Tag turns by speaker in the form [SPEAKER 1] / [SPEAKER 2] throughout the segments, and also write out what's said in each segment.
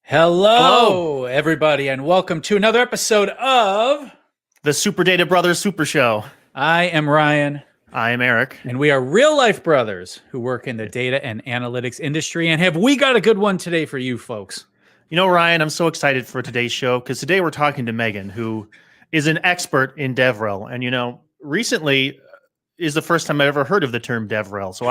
[SPEAKER 1] Hello, everybody, and welcome to another episode of
[SPEAKER 2] the Super Data Brothers Super Show.
[SPEAKER 1] I am Ryan.
[SPEAKER 2] I am Eric.
[SPEAKER 1] And we are real-life brothers who work in the data and analytics industry. And have we got a good one today for you folks?
[SPEAKER 2] You know, Ryan, I'm so excited for today's show because today we're talking to Megan, who is an expert in DevRel. And, you know, recently is the first time I ever heard of the term DevRel. So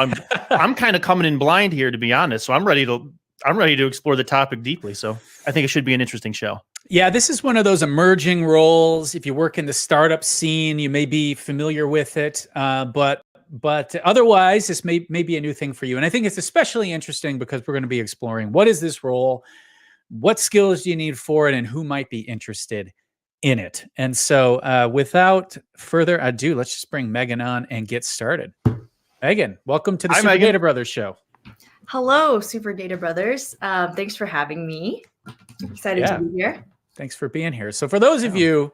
[SPEAKER 2] I'm kind of coming in blind here, to be honest. So I'm ready to explore the topic deeply. So I think it should be an interesting show.
[SPEAKER 1] Yeah, this is one of those emerging roles. If you work in the startup scene, you may be familiar with it, but otherwise, this may be a new thing for you. And I think it's especially interesting because we're going to be exploring what is this role, what skills do you need for it, and who might be interested in it. And so without further ado, let's just bring Megan on and get started. Megan, welcome to the Super Data Brothers show.
[SPEAKER 3] Hello, Super Data Brothers. Thanks for having me. Excited to be here.
[SPEAKER 1] Thanks for being here. So for those of you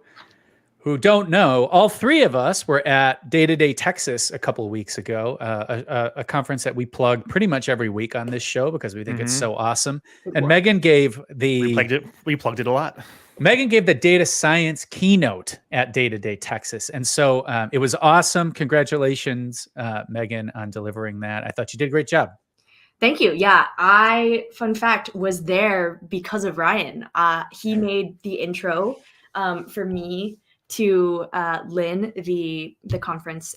[SPEAKER 1] who don't know, all three of us were at Day Texas a couple of weeks ago, a conference that we plug pretty much every week on this show because we think it's so awesome. And Megan gave
[SPEAKER 2] we plugged it a lot.
[SPEAKER 1] Megan gave the data science keynote at Day Texas. And so it was awesome. Congratulations, Megan, on delivering that. I thought you did a great job.
[SPEAKER 3] Thank you. Yeah, fun fact, was there because of Ryan. He made the intro for me to Lynn, the conference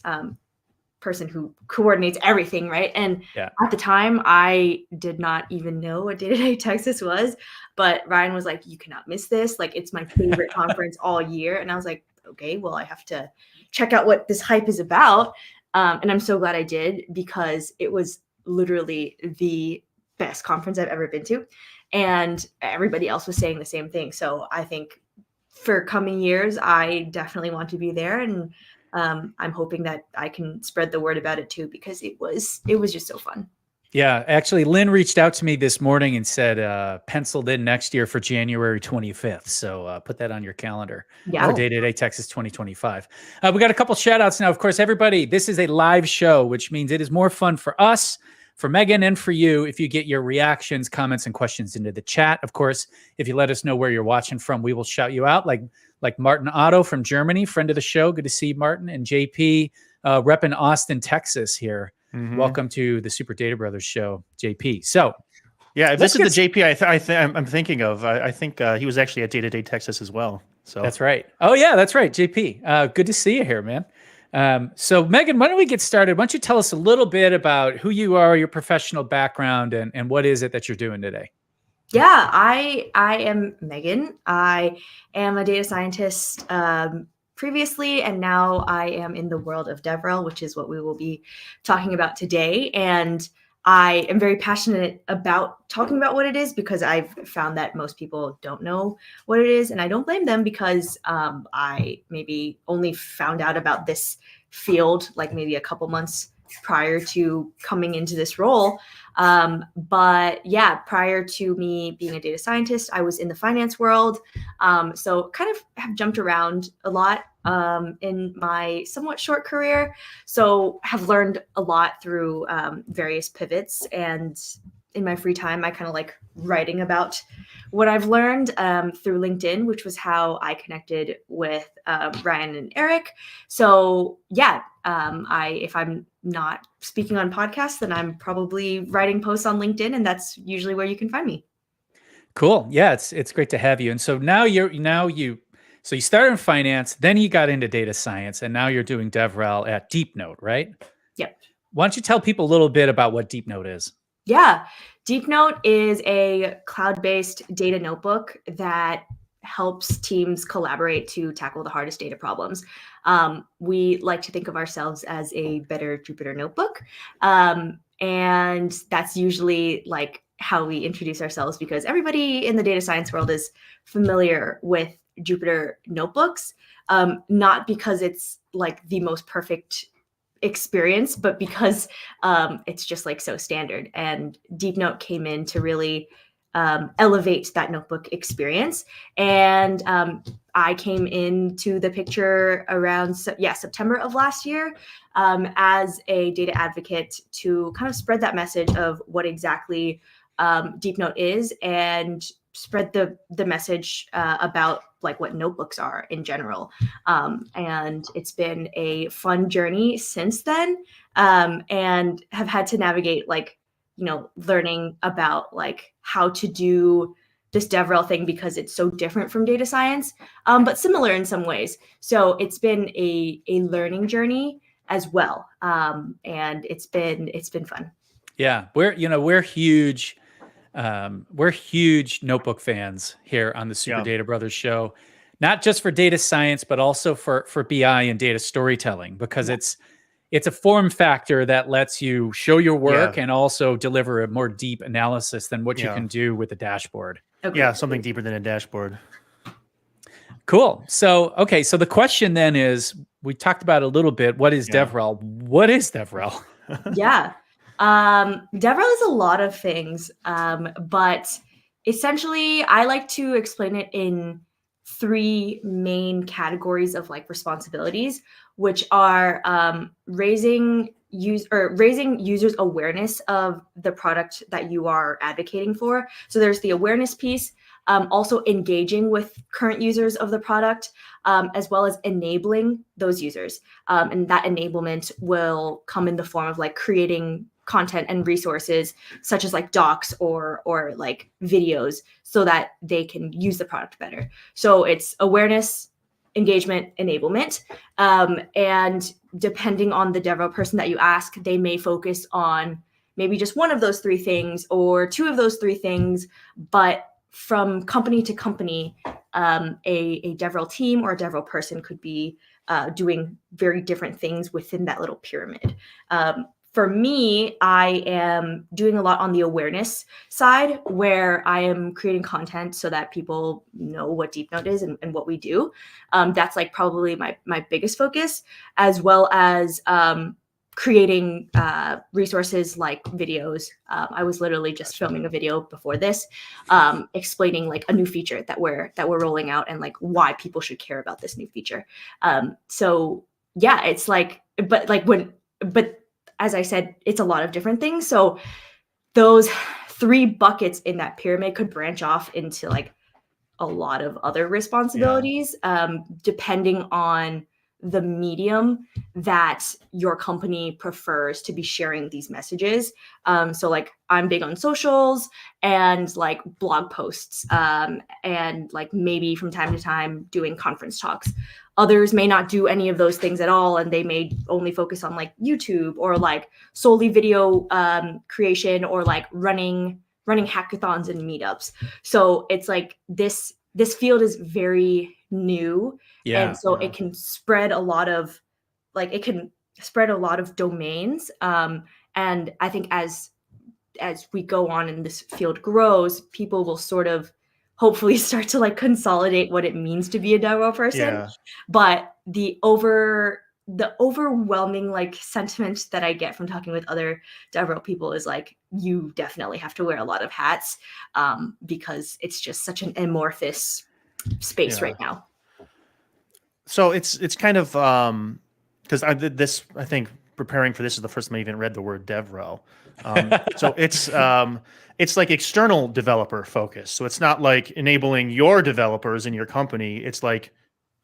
[SPEAKER 3] person who coordinates everything, right? And at the time, I did not even know what Day Texas was, but Ryan was like, you cannot miss this. Like, it's my favorite conference all year. And I was like, okay, well, I have to check out what this hype is about. And I'm so glad I did because it was literally the best conference I've ever been to. And everybody else was saying the same thing. So I think for coming years, I definitely want to be there. And I'm hoping that I can spread the word about it too, because it was just so fun.
[SPEAKER 1] Yeah, actually, Lynn reached out to me this morning and said, penciled in next year for January 25th. So put that on your calendar for Day Texas 2025. We got a couple shout outs now. Of course, everybody, this is a live show, which means it is more fun for us, for Megan, and for you if you get your reactions, comments, and questions into the chat. Of course, if you let us know where you're watching from, we will shout you out like Martin Otto from Germany, friend of the show. Good to see you, Martin. And JP, repping Austin, Texas here. Welcome to the Super Data Brothers show, JP. So,
[SPEAKER 2] yeah, if this is the JP I'm thinking of. I think he was actually at Day Texas as well. So
[SPEAKER 1] that's right. Oh yeah, that's right, JP. Good to see you here, man. So Megan, why don't we get started? Why don't you tell us a little bit about who you are, your professional background, and what is it that you're doing today?
[SPEAKER 3] Yeah, I am Megan. I am a data scientist previously, and now I am in the world of DevRel, which is what we will be talking about today. And I am very passionate about talking about what it is because I've found that most people don't know what it is. And I don't blame them because I maybe only found out about this field like maybe a couple months prior to coming into this role. But yeah, prior to me being a data scientist, I was in the finance world. So kind of have jumped around a lot in my somewhat short career. So have learned a lot through various pivots. And in my free time, I kind of like writing about what I've learned through LinkedIn, which was how I connected with Ryan and Eric. So yeah, if I'm not speaking on podcasts, then I'm probably writing posts on LinkedIn, and that's usually where you can find me.
[SPEAKER 1] Cool. Yeah, it's great to have you. And so now you So you started in finance, then you got into data science, and now you're doing DevRel at DeepNote, right?
[SPEAKER 3] Yep.
[SPEAKER 1] Why don't you tell people a little bit about what DeepNote is?
[SPEAKER 3] Yeah. DeepNote is a cloud-based data notebook that helps teams collaborate to tackle the hardest data problems. We like to think of ourselves as a better Jupyter notebook. And that's usually like how we introduce ourselves, because everybody in the data science world is familiar with Jupyter notebooks, not because it's like the most perfect experience, but because it's just like so standard. And DeepNote came in to really elevate that notebook experience. And I came into the picture around September of last year as a data advocate to kind of spread that message of what exactly DeepNote is, and spread the message about like what notebooks are in general. And it's been a fun journey since then, and have had to navigate like, learning about like how to do this DevRel thing, because it's so different from data science, but similar in some ways. So it's been a learning journey as well. And it's been fun.
[SPEAKER 1] Yeah, we're huge notebook fans here on the Super Data Brothers show, not just for data science, but also for BI and data storytelling, because it's a form factor that lets you show your work and also deliver a more deep analysis than what you can do with a dashboard.
[SPEAKER 3] Okay.
[SPEAKER 2] Yeah, something deeper than a dashboard.
[SPEAKER 1] Cool. So, okay. So the question then is, we talked about it a little bit. What is DevRel? What is DevRel?
[SPEAKER 3] Yeah. DevRel is a lot of things, but essentially I like to explain it in three main categories of like responsibilities, which are raising users' awareness of the product that you are advocating for. So there's the awareness piece, also engaging with current users of the product, as well as enabling those users. And that enablement will come in the form of like creating content and resources such as like docs or like videos, so that they can use the product better. So it's awareness, engagement, enablement. And depending on the DevRel person that you ask, they may focus on maybe just one of those three things or two of those three things. But from company to company, a DevRel team or a DevRel person could be doing very different things within that little pyramid. For me, I am doing a lot on the awareness side, where I am creating content so that people know what DeepNote is and what we do. That's like probably my biggest focus, as well as creating resources like videos. I was literally just filming a video before this, explaining like a new feature that we're rolling out, and like why people should care about this new feature. So yeah, it's like, but as I said, it's a lot of different things. So those three buckets in that pyramid could branch off into like a lot of other responsibilities, depending on the medium that your company prefers to be sharing these messages. So like I'm big on socials and like blog posts, and like maybe from time to time doing conference talks. Others may not do any of those things at all, and they may only focus on like YouTube or like solely video creation, or like running hackathons and meetups. So it's like this field is very new, and so it can spread a lot of domains. And I think as we go on and this field grows, people will sort of hopefully start to like consolidate what it means to be a DevRel person. But the overwhelming like sentiment that I get from talking with other DevRel people is like, you definitely have to wear a lot of hats, because it's just such an amorphous space right now.
[SPEAKER 2] So it's kind of because I did this. I think preparing for this is the first time I even read the word DevRel. So it's like external developer focus. So it's not like enabling your developers in your company. It's like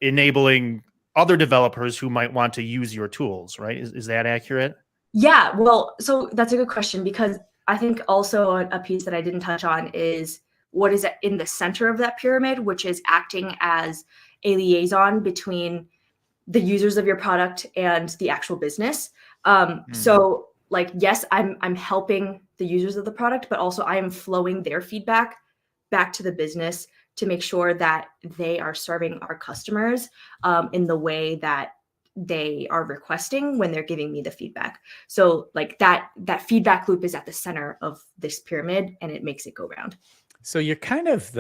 [SPEAKER 2] enabling other developers who might want to use your tools, right? Is that accurate?
[SPEAKER 3] Yeah, well, so that's a good question, because I think also a piece that I didn't touch on is what is in the center of that pyramid, which is acting as a liaison between the users of your product and the actual business. So like, yes, I'm helping the users of the product, but also I am flowing their feedback back to the business to make sure that they are serving our customers in the way that they are requesting when they're giving me the feedback. So like that feedback loop is at the center of this pyramid, and it makes it go round.
[SPEAKER 1] So you're kind of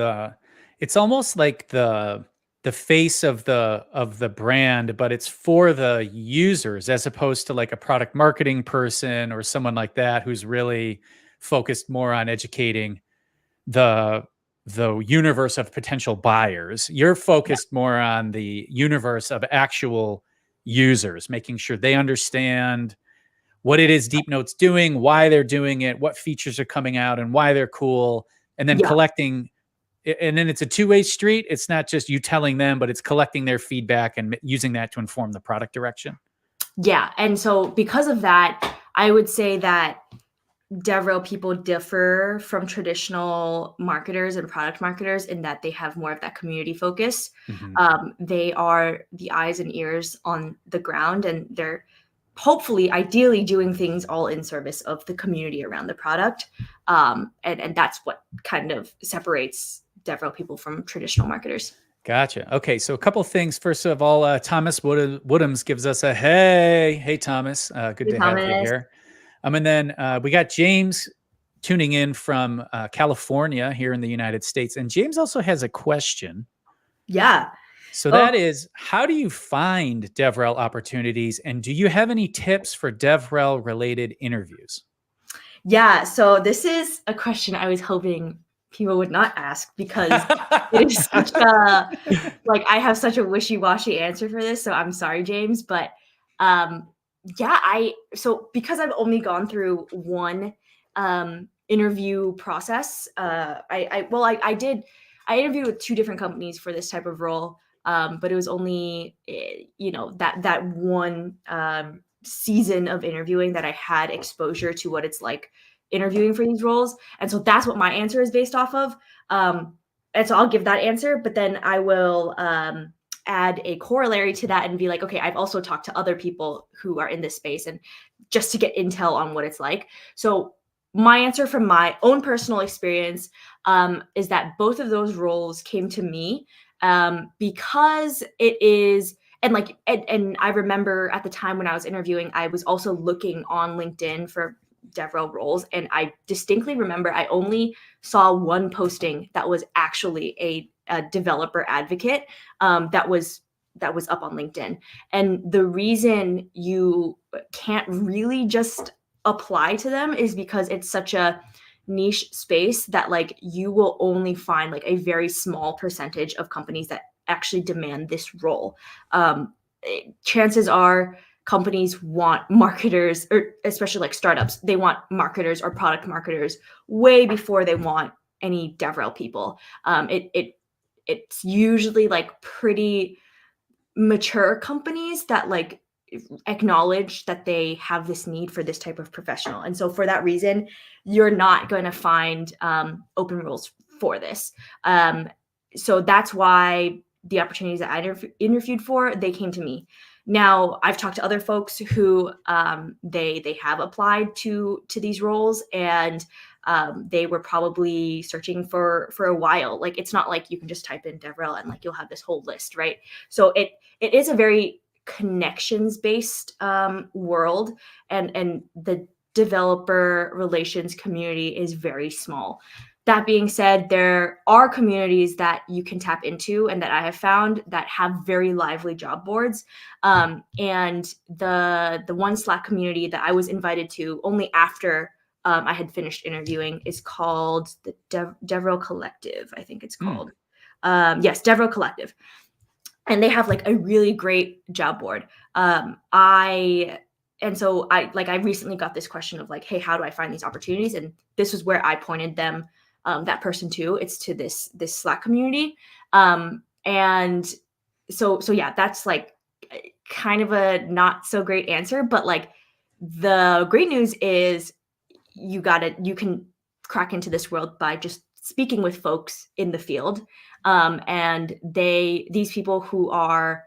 [SPEAKER 1] it's almost like the face of the brand, but it's for the users as opposed to like a product marketing person or someone like that who's really focused more on educating the universe of potential buyers. You're focused more on the universe of actual users, making sure they understand what it is Deep Note's doing, why they're doing it, what features are coming out, and why they're cool, and then collecting. And then it's a two-way street. It's not just you telling them, but it's collecting their feedback and using that to inform the product direction.
[SPEAKER 3] Yeah. And so because of that, I would say that DevRel people differ from traditional marketers and product marketers in that they have more of that community focus. They are the eyes and ears on the ground, and they're hopefully, ideally doing things all in service of the community around the product. And that's what kind of separates DevRel people from traditional marketers.
[SPEAKER 1] Gotcha. Okay, so a couple things. First of all, Thomas Woodhams gives us a hey. Hey, Thomas. Good to have you here. And then we got James tuning in from California here in the United States. And James also has a question.
[SPEAKER 3] Yeah.
[SPEAKER 1] So that is, how do you find DevRel opportunities? And do you have any tips for DevRel related interviews?
[SPEAKER 3] Yeah. So this is a question I was hoping people would not ask, because it is such a, like, I have such a wishy-washy answer for this. So I'm sorry, James, but so because I've only gone through one interview process, I interviewed with 2 different companies for this type of role, but it was only that one season of interviewing that I had exposure to what it's like interviewing for these roles. And so that's what my answer is based off of. And so I'll give that answer, but then I will add a corollary to that and be like, okay, I've also talked to other people who are in this space, and just to get intel on what it's like. So my answer from my own personal experience is that both of those roles came to me because it is, and I remember at the time when I was interviewing, I was also looking on LinkedIn for DevRel roles, and I distinctly remember I only saw one posting that was actually a developer advocate that was up on LinkedIn. And the reason you can't really just apply to them is because it's such a niche space that like you will only find like a very small percentage of companies that actually demand this role. Chances are companies want marketers, or especially like startups, they want marketers or product marketers way before they want any DevRel people. It's usually like pretty mature companies that like acknowledge that they have this need for this type of professional. And so for that reason, you're not going to find open roles for this. So that's why the opportunities that I interviewed for, they came to me. Now, I've talked to other folks who they have applied to these roles, and they were probably searching for a while. Like, it's not like you can just type in DevRel and like you'll have this whole list, right? So it is a very connections-based world, and the developer relations community is very small. That being said, there are communities that you can tap into and that I have found that have very lively job boards. And the one Slack community that I was invited to only after I had finished interviewing is called the DevRel Collective, I think it's called. Yes, DevRel Collective. And they have like a really great job board. I recently got this question of like, hey, how do I find these opportunities? And this was where I pointed them, that person to. It's to this Slack community. And so yeah, that's like kind of a not so great answer, but like the great news is you can crack into this world by just speaking with folks in the field. And these people who are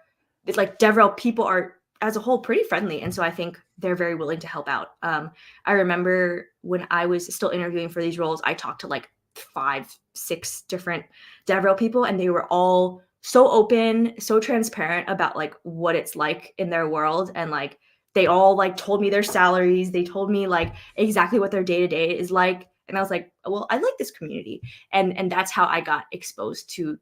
[SPEAKER 3] like DevRel people are as a whole pretty friendly. And so I think they're very willing to help out. I remember when I was still interviewing for these roles, I talked to like 5-6 different DevRel people, and they were all so open, so transparent about like what it's like in their world. And like, they all like told me their salaries. They told me like exactly what their day-to-day is like. And I was like, well, I like this community. And that's how I got exposed to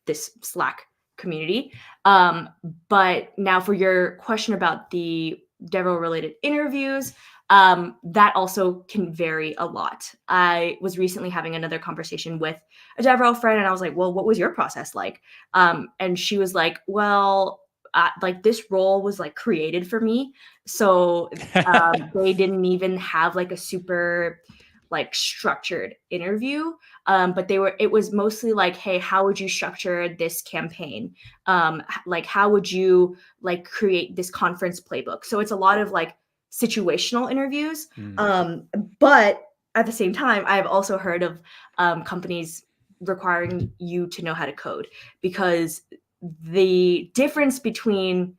[SPEAKER 3] this Slack community. But now for your question about the DevRel related interviews, that also can vary a lot. I was recently having another conversation with a DevRel friend, and I was like, well, what was your process like? And she was like, well, like this role was like created for me. So they didn't even have like a super like structured interview. But it was mostly like, hey, how would you structure this campaign? Like, how would you like create this conference playbook? So it's a lot of like situational interviews. But at the same time, I've also heard of companies requiring you to know how to code, because another difference between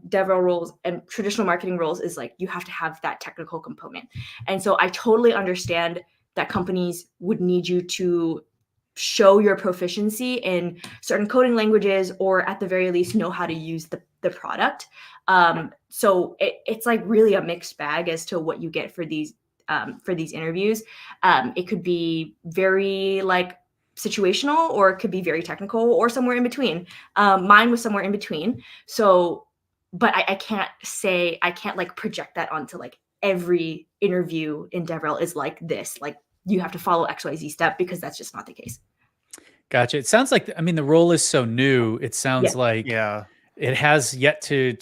[SPEAKER 3] DevRel roles and traditional marketing roles is like you have to have that technical component. And so I totally understand that companies would need you to show your proficiency in certain coding languages, or at the very least know how to use the product. So it's like really a mixed bag as to what you get for these interviews. It could be very like situational, or it could be very technical, or somewhere in between. Mine was somewhere in between. So, but I can't like project that onto like every interview in DevRel is like this. Like you have to follow XYZ step, because that's just not the case.
[SPEAKER 1] Gotcha. It sounds like, I mean, the role is so new. It sounds like it has yet to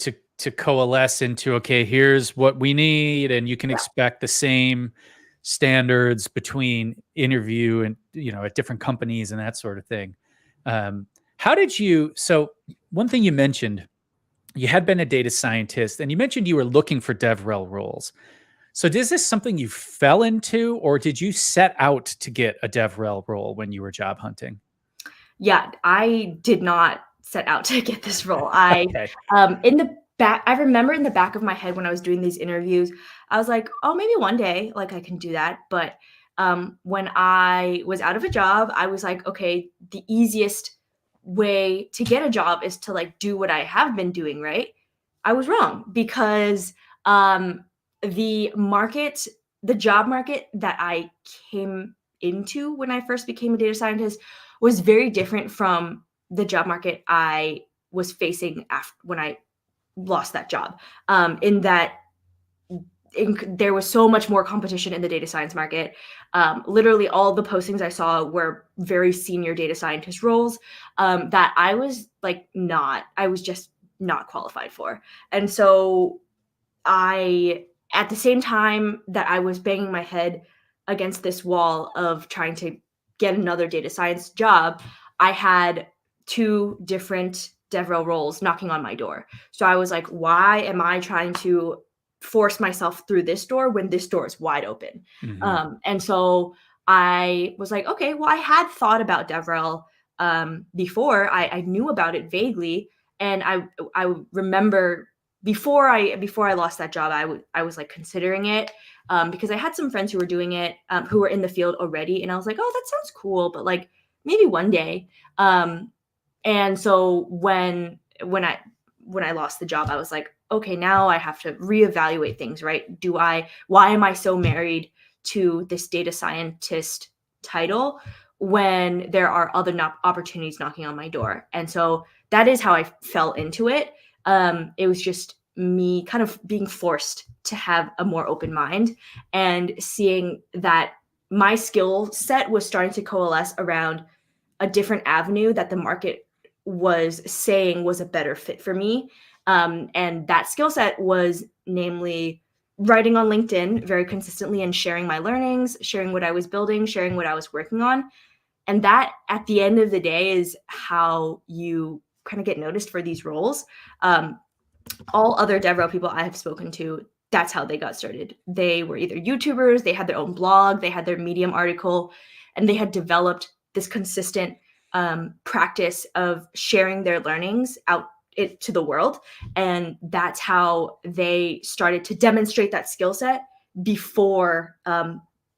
[SPEAKER 1] coalesce into, okay, here's what we need, and you can expect the same standards between interview and, at different companies and that sort of thing. So one thing you mentioned, you had been a data scientist, and you mentioned you were looking for DevRel roles. So is this something you fell into, or did you set out to get a DevRel role when you were job hunting?
[SPEAKER 3] Yeah, I did not set out to get this role. I remember in the back of my head when I was doing these interviews, I was like, oh, maybe one day, like I can do that. But when I was out of a job, I was like, okay, the easiest way to get a job is to like do what I have been doing, right? I was wrong, because the job market that I came into when I first became a data scientist was very different from the job market I was facing when I lost that job. There was so much more competition in the data science market. Literally all the postings I saw were very senior data scientist roles that I was just not qualified for. And so at the same time that I was banging my head against this wall of trying to get another data science job, I had 2 different DevRel roles knocking on my door. So I was like, why am I trying to force myself through this door when this door is wide open? And so I was like, okay, well, I had thought about DevRel before. I knew about it vaguely. And I remember before I lost that job, I was like considering it because I had some friends who were doing it, who were in the field already. And I was like, oh, that sounds cool, but like maybe one day. And so when I lost the job, I was like, okay, now I have to reevaluate things, right? Why am I so married to this data scientist title when there are other opportunities knocking on my door? And so that is how I fell into it. It was just me kind of being forced to have a more open mind and seeing that my skill set was starting to coalesce around a different avenue that the market was saying was a better fit for me. And that skill set was namely writing on LinkedIn very consistently and sharing my learnings, sharing what I was building, sharing what I was working on. And that at the end of the day is how you kind of get noticed for these roles. All other DevRel people I have spoken to, that's how they got started. They were either YouTubers, they had their own blog, they had their Medium article, and they had developed this consistent practice of sharing their learnings out to the world. And that's how they started to demonstrate that skill set before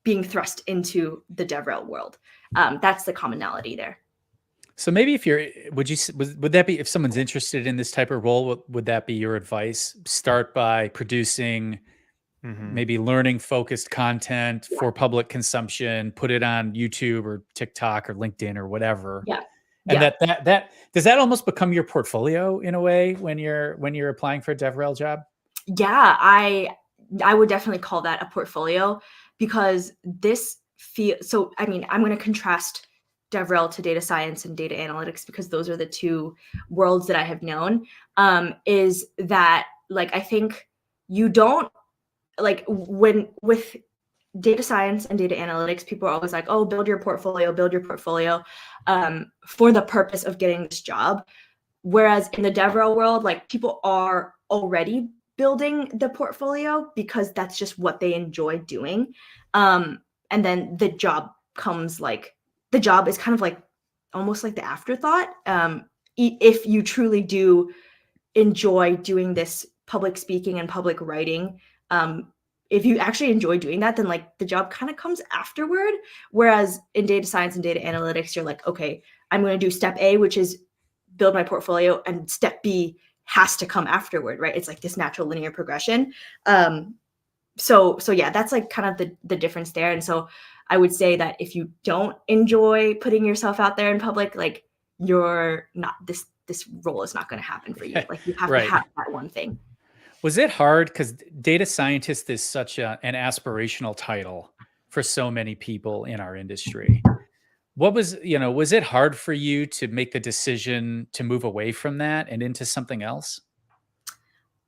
[SPEAKER 3] being thrust into the DevRel world. That's the commonality there.
[SPEAKER 1] So maybe if would that be, if someone's interested in this type of role, would that be your advice? Start by producing maybe learning focused content for public consumption, put it on YouTube or TikTok or LinkedIn or whatever.
[SPEAKER 3] Yeah.
[SPEAKER 1] And that does that almost become your portfolio in a way when you're applying for a DevRel job?
[SPEAKER 3] Yeah, I would definitely call that a portfolio, because I mean, I'm going to contrast DevRel to data science and data analytics, because those are the two worlds that I have known. Is that, like, I think you don't, like, when with data science and data analytics, people are always like, oh, build your portfolio for the purpose of getting this job. Whereas in the DevRel world, like, people are already building the portfolio because that's just what they enjoy doing. And then the job is kind of like almost like the afterthought. If you truly do enjoy doing this public speaking and public writing, if you actually enjoy doing that, then like the job kind of comes afterward. Whereas in data science and data analytics, you're like, okay, I'm going to do step A, which is build my portfolio, and step B has to come afterward, right? It's like this natural linear progression. So yeah, that's like kind of the difference there. And so I would say that if you don't enjoy putting yourself out there in public, like, you're not, this role is not going to happen for you. Like, you have to have that one thing.
[SPEAKER 1] Was it hard? Because data scientist is such an aspirational title for so many people in our industry. Was it hard for you to make the decision to move away from that and into something else?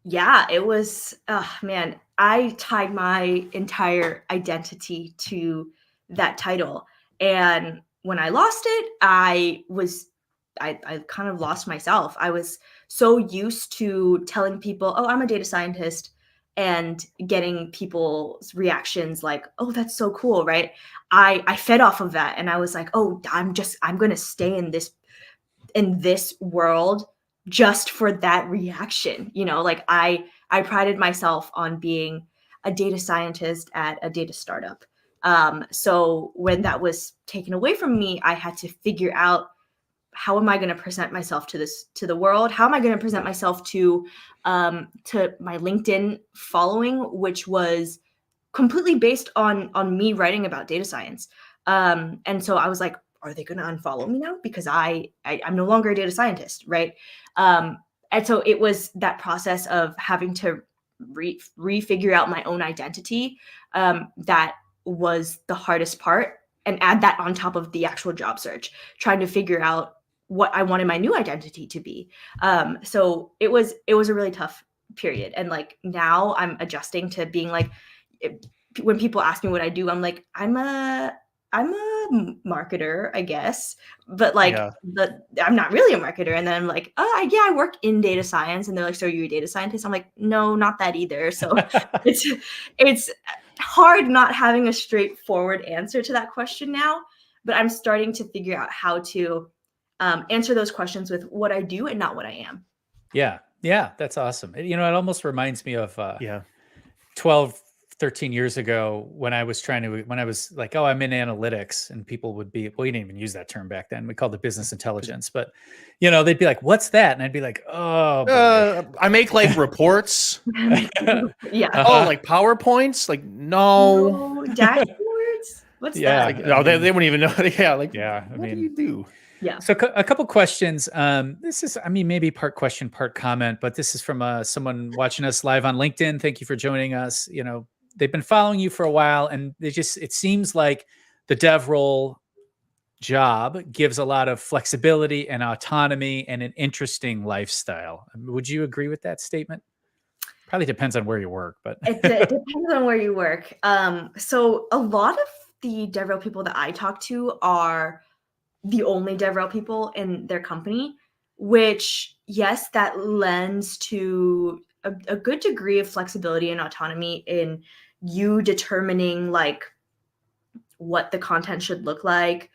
[SPEAKER 3] Yeah, it was, man, I tied my entire identity to that title. And when I lost it, I kind of lost myself. I was so used to telling people, oh, I'm a data scientist, and getting people's reactions like, oh, that's so cool, right? I fed off of that, and I was like, oh, I'm going to stay in this world just for that reaction. Like, I prided myself on being a data scientist at a data startup. So when that was taken away from me, I had to figure out, how am I going to present myself to the world? How am I going to present myself to my LinkedIn following, which was completely based on me writing about data science. And so I was like, are they going to unfollow me now? Because I'm no longer a data scientist, right? And so it was that process of having to refigure out my own identity that was the hardest part, and add that on top of the actual job search, trying to figure out what I wanted my new identity to be. So it was a really tough period. And like, now I'm adjusting to being like, when people ask me what I do, I'm like, I'm a marketer, I guess, but like, I'm not really a marketer. And then I'm like, oh yeah, I work in data science. And they're like, so are you a data scientist? I'm like, no, not that either. So it's hard not having a straightforward answer to that question now, but I'm starting to figure out how to answer those questions with what I do and not what I am.
[SPEAKER 1] Yeah. That's awesome. It almost reminds me of 12, 13 years ago when I was like, oh, I'm in analytics, and people would be, well, you didn't even use that term back then. We called it business intelligence, but they'd be like, what's that? And I'd be like, oh,
[SPEAKER 2] I make like reports.
[SPEAKER 3] Yeah.
[SPEAKER 2] Oh, like PowerPoints? Like, no.
[SPEAKER 3] Dashboards? What's that?
[SPEAKER 2] Like, no, they wouldn't even know. What do you do?
[SPEAKER 3] Yeah.
[SPEAKER 1] So a couple questions. This is, maybe part question, part comment, but this is from someone watching us live on LinkedIn. Thank you for joining us. They've been following you for a while, and it seems like the dev role job gives a lot of flexibility and autonomy and an interesting lifestyle. Would you agree with that statement? Probably depends on where you work, but
[SPEAKER 3] it depends on where you work. So a lot of the DevRel people that I talk to are the only DevRel people in their company, which, yes, that lends to a good degree of flexibility and autonomy in you determining like what the content should look like,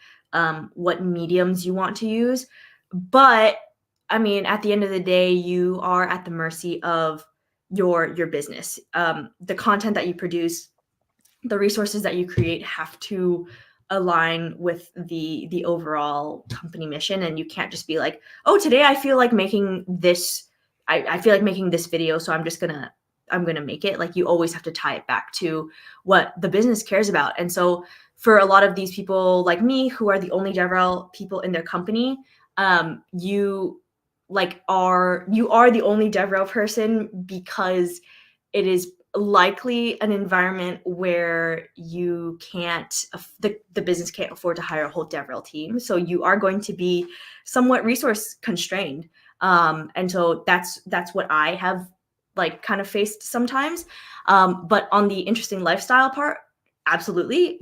[SPEAKER 3] what mediums you want to use. But I mean, at the end of the day, you are at the mercy of your business. The content that you produce, the resources that you create have to align with the overall company mission. And you can't just be like, oh, today I feel like making this, I feel like making this video, so I'm gonna make it. Like, you always have to tie it back to what the business cares about. And so for a lot of these people like me, who are the only DevRel people in their company, you are the only DevRel person, because it is likely an environment where you can't, the business can't afford to hire a whole DevRel team. So you are going to be somewhat resource constrained. And so that's what I have like kind of faced sometimes. But on the interesting lifestyle part, absolutely.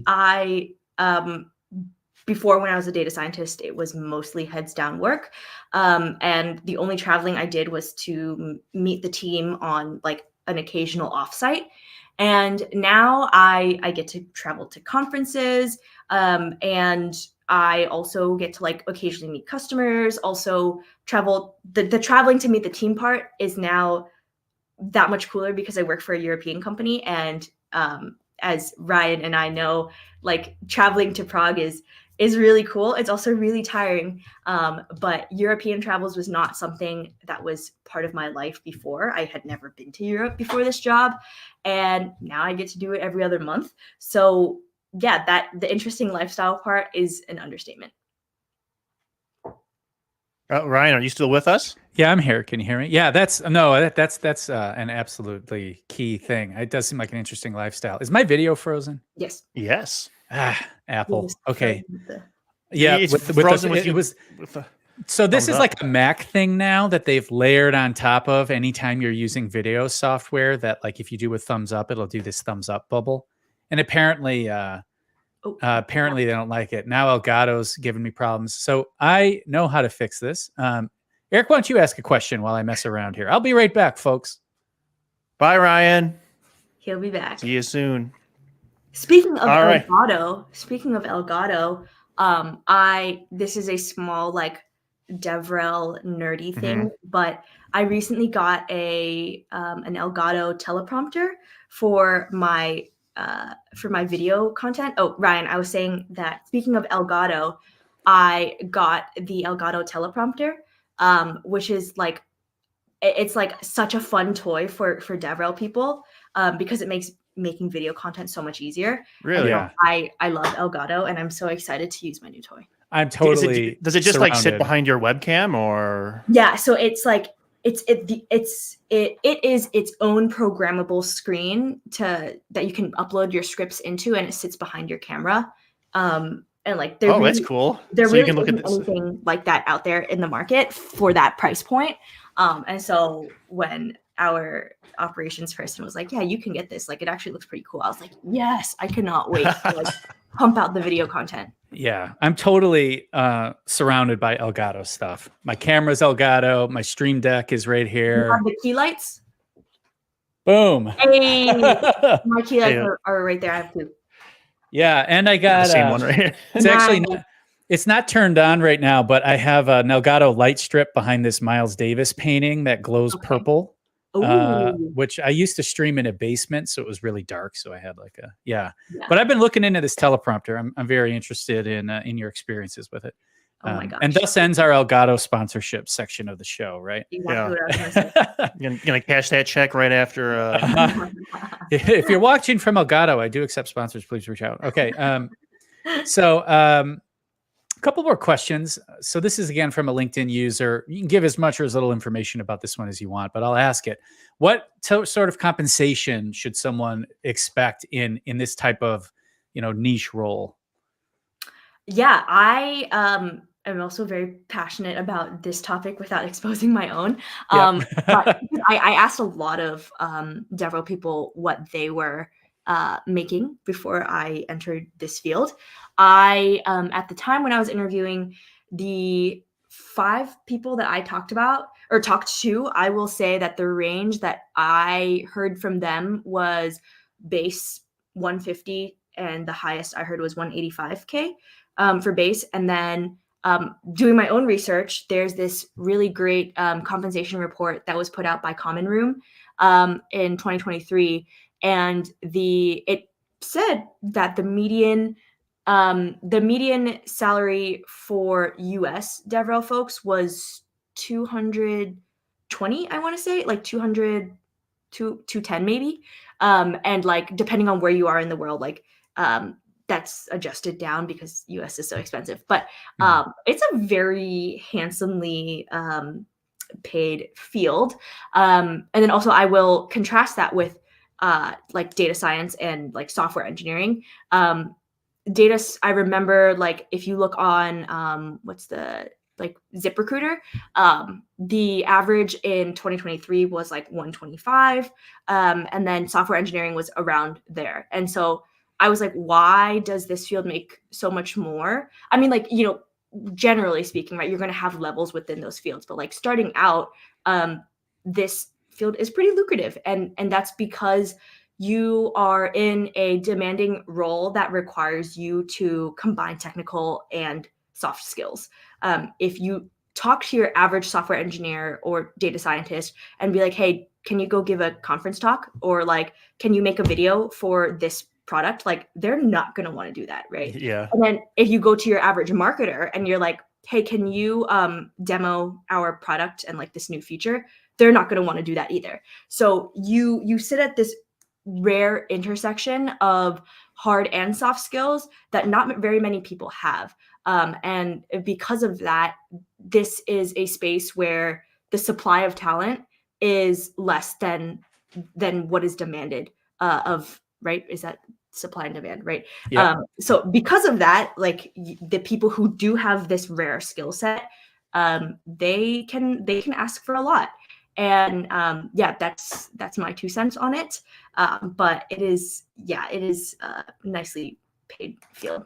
[SPEAKER 3] Before, when I was a data scientist, it was mostly heads down work. And the only traveling I did was to meet the team on like an occasional offsite. And now I get to travel to conferences, and I also get to like occasionally meet customers, also travel. The traveling to meet the team part is now that much cooler because I work for a European company. And as Ryan and I know, like, traveling to Prague is really cool. It's also really tiring. But European travels was not something that was part of my life before. I had never been to Europe before this job. And now I get to do it every other month. So yeah, the interesting lifestyle part is an understatement.
[SPEAKER 2] Ryan, are you still with us?
[SPEAKER 1] Yeah, I'm here. Can you hear me? Yeah, that's an absolutely key thing. It does seem like an interesting lifestyle. Is my video frozen?
[SPEAKER 3] Yes.
[SPEAKER 2] Yes.
[SPEAKER 1] Apple. Okay.
[SPEAKER 2] Yeah, it's frozen with you.
[SPEAKER 1] So this is like a Mac thing now that they've layered on top of anytime you're using video software, that like if you do a thumbs up, it'll do this thumbs up bubble. And apparently they don't like it. Now Elgato's giving me problems. So I know how to fix this. Eric, why don't you ask a question while I mess around here? I'll be right back, folks.
[SPEAKER 2] Bye, Ryan.
[SPEAKER 3] He'll be back.
[SPEAKER 2] See you soon.
[SPEAKER 3] Speaking of Elgato, this is a small like DevRel nerdy thing, but I recently got an Elgato teleprompter for my video content. Oh, Ryan, I was saying that speaking of Elgato, I got the Elgato teleprompter, which is like, it's like such a fun toy for DevRel people, because it makes making video content so much easier.
[SPEAKER 2] Really?
[SPEAKER 1] Yeah.
[SPEAKER 3] I love Elgato, and I'm so excited to use my new toy.
[SPEAKER 1] I'm totally.
[SPEAKER 2] Does it just like sit behind your webcam, or?
[SPEAKER 3] Yeah, so it's like it is its own programmable screen that you can upload your scripts into, and it sits behind your camera. And like,
[SPEAKER 2] that's cool.
[SPEAKER 3] There really isn't anything like that out there in the market for that price point. And so when our operations person was like, yeah, you can get this, like, it actually looks pretty cool, I was like, yes, I cannot wait to like pump out the video content.
[SPEAKER 1] Yeah, I'm totally surrounded by Elgato stuff. My camera's Elgato. My Stream Deck is right here.
[SPEAKER 3] You have the key lights?
[SPEAKER 1] Boom.
[SPEAKER 3] Hey, my key lights are right there. I have two.
[SPEAKER 1] Yeah, and I got
[SPEAKER 2] the same one right here.
[SPEAKER 1] It's actually it's not turned on right now, but I have an Elgato light strip behind this Miles Davis painting that glows purple, which I used to stream in a basement, so it was really dark. So I had like But I've been looking into this teleprompter. I'm very interested in your experiences with it.
[SPEAKER 3] Oh my gosh.
[SPEAKER 1] And thus ends our Elgato sponsorship section of the show, right?
[SPEAKER 3] Exactly what I was gonna say.
[SPEAKER 2] You're gonna cash that check right after.
[SPEAKER 1] If you're watching from Elgato, I do accept sponsors. Please reach out. Okay. A couple more questions. So this is again from a LinkedIn user. You can give as much or as little information about this one as you want, but I'll ask it. What sort of compensation should someone expect in this type of, niche role?
[SPEAKER 3] Yeah, I am also very passionate about this topic without exposing my own. But I asked a lot of DevRel people what they were making before I entered this field. At the time when I was interviewing, the 5 people that I talked to, I will say that the range that I heard from them was base 150 and the highest I heard was 185K for base. And then doing my own research, there's this really great compensation report that was put out by Common Room in 2023, and it said that the median salary for US DevRel folks was 220, I want to say, like 200 to 210 maybe, and like depending on where you are in the world, like that's adjusted down because US is so expensive, but it's a very handsomely paid field. And then also I will contrast that with like data science and like software engineering. I remember, like, if you look on what's the like ZipRecruiter, the average in 2023 was like 125, and then software engineering was around there. And so I was like, why does this field make so much more? I mean, like, you know, generally speaking, right, you're going to have levels within those fields, but like starting out, this field is pretty lucrative, and that's because you are in a demanding role that requires you to combine technical and soft skills. If you talk to your average software engineer or data scientist and be like, hey, can you go give a conference talk, or like, can you make a video for this product? Like, they're not going to want to do that, right?
[SPEAKER 2] Yeah.
[SPEAKER 3] And then if you go to your average marketer and you're like, hey, can you demo our product and like this new feature? They're not going to want to do that either. So you sit at this rare intersection of hard and soft skills that not very many people have. And because of that, this is a space where the supply of talent is less than what is demanded of, right? Is that supply and demand, right?
[SPEAKER 1] Yeah.
[SPEAKER 3] So because of that, like the people who do have this rare skill set, they can ask for a lot. And yeah, that's my 2 cents on it. But it is nicely paid field.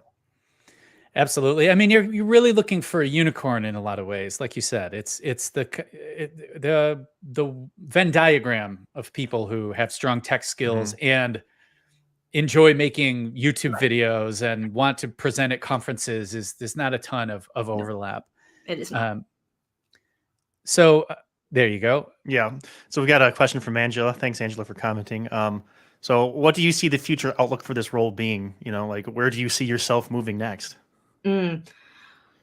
[SPEAKER 1] Absolutely. I mean, you're really looking for a unicorn in a lot of ways. Like you said, it's the Venn diagram of people who have strong tech skills and enjoy making YouTube videos and want to present at conferences. There's not a ton of overlap.
[SPEAKER 3] It is not.
[SPEAKER 1] So there you go.
[SPEAKER 2] Yeah. So we got a question from Angela. Thanks, Angela, for commenting. So what do you see the future outlook for this role being? You know, like, where do you see yourself moving next?
[SPEAKER 3] You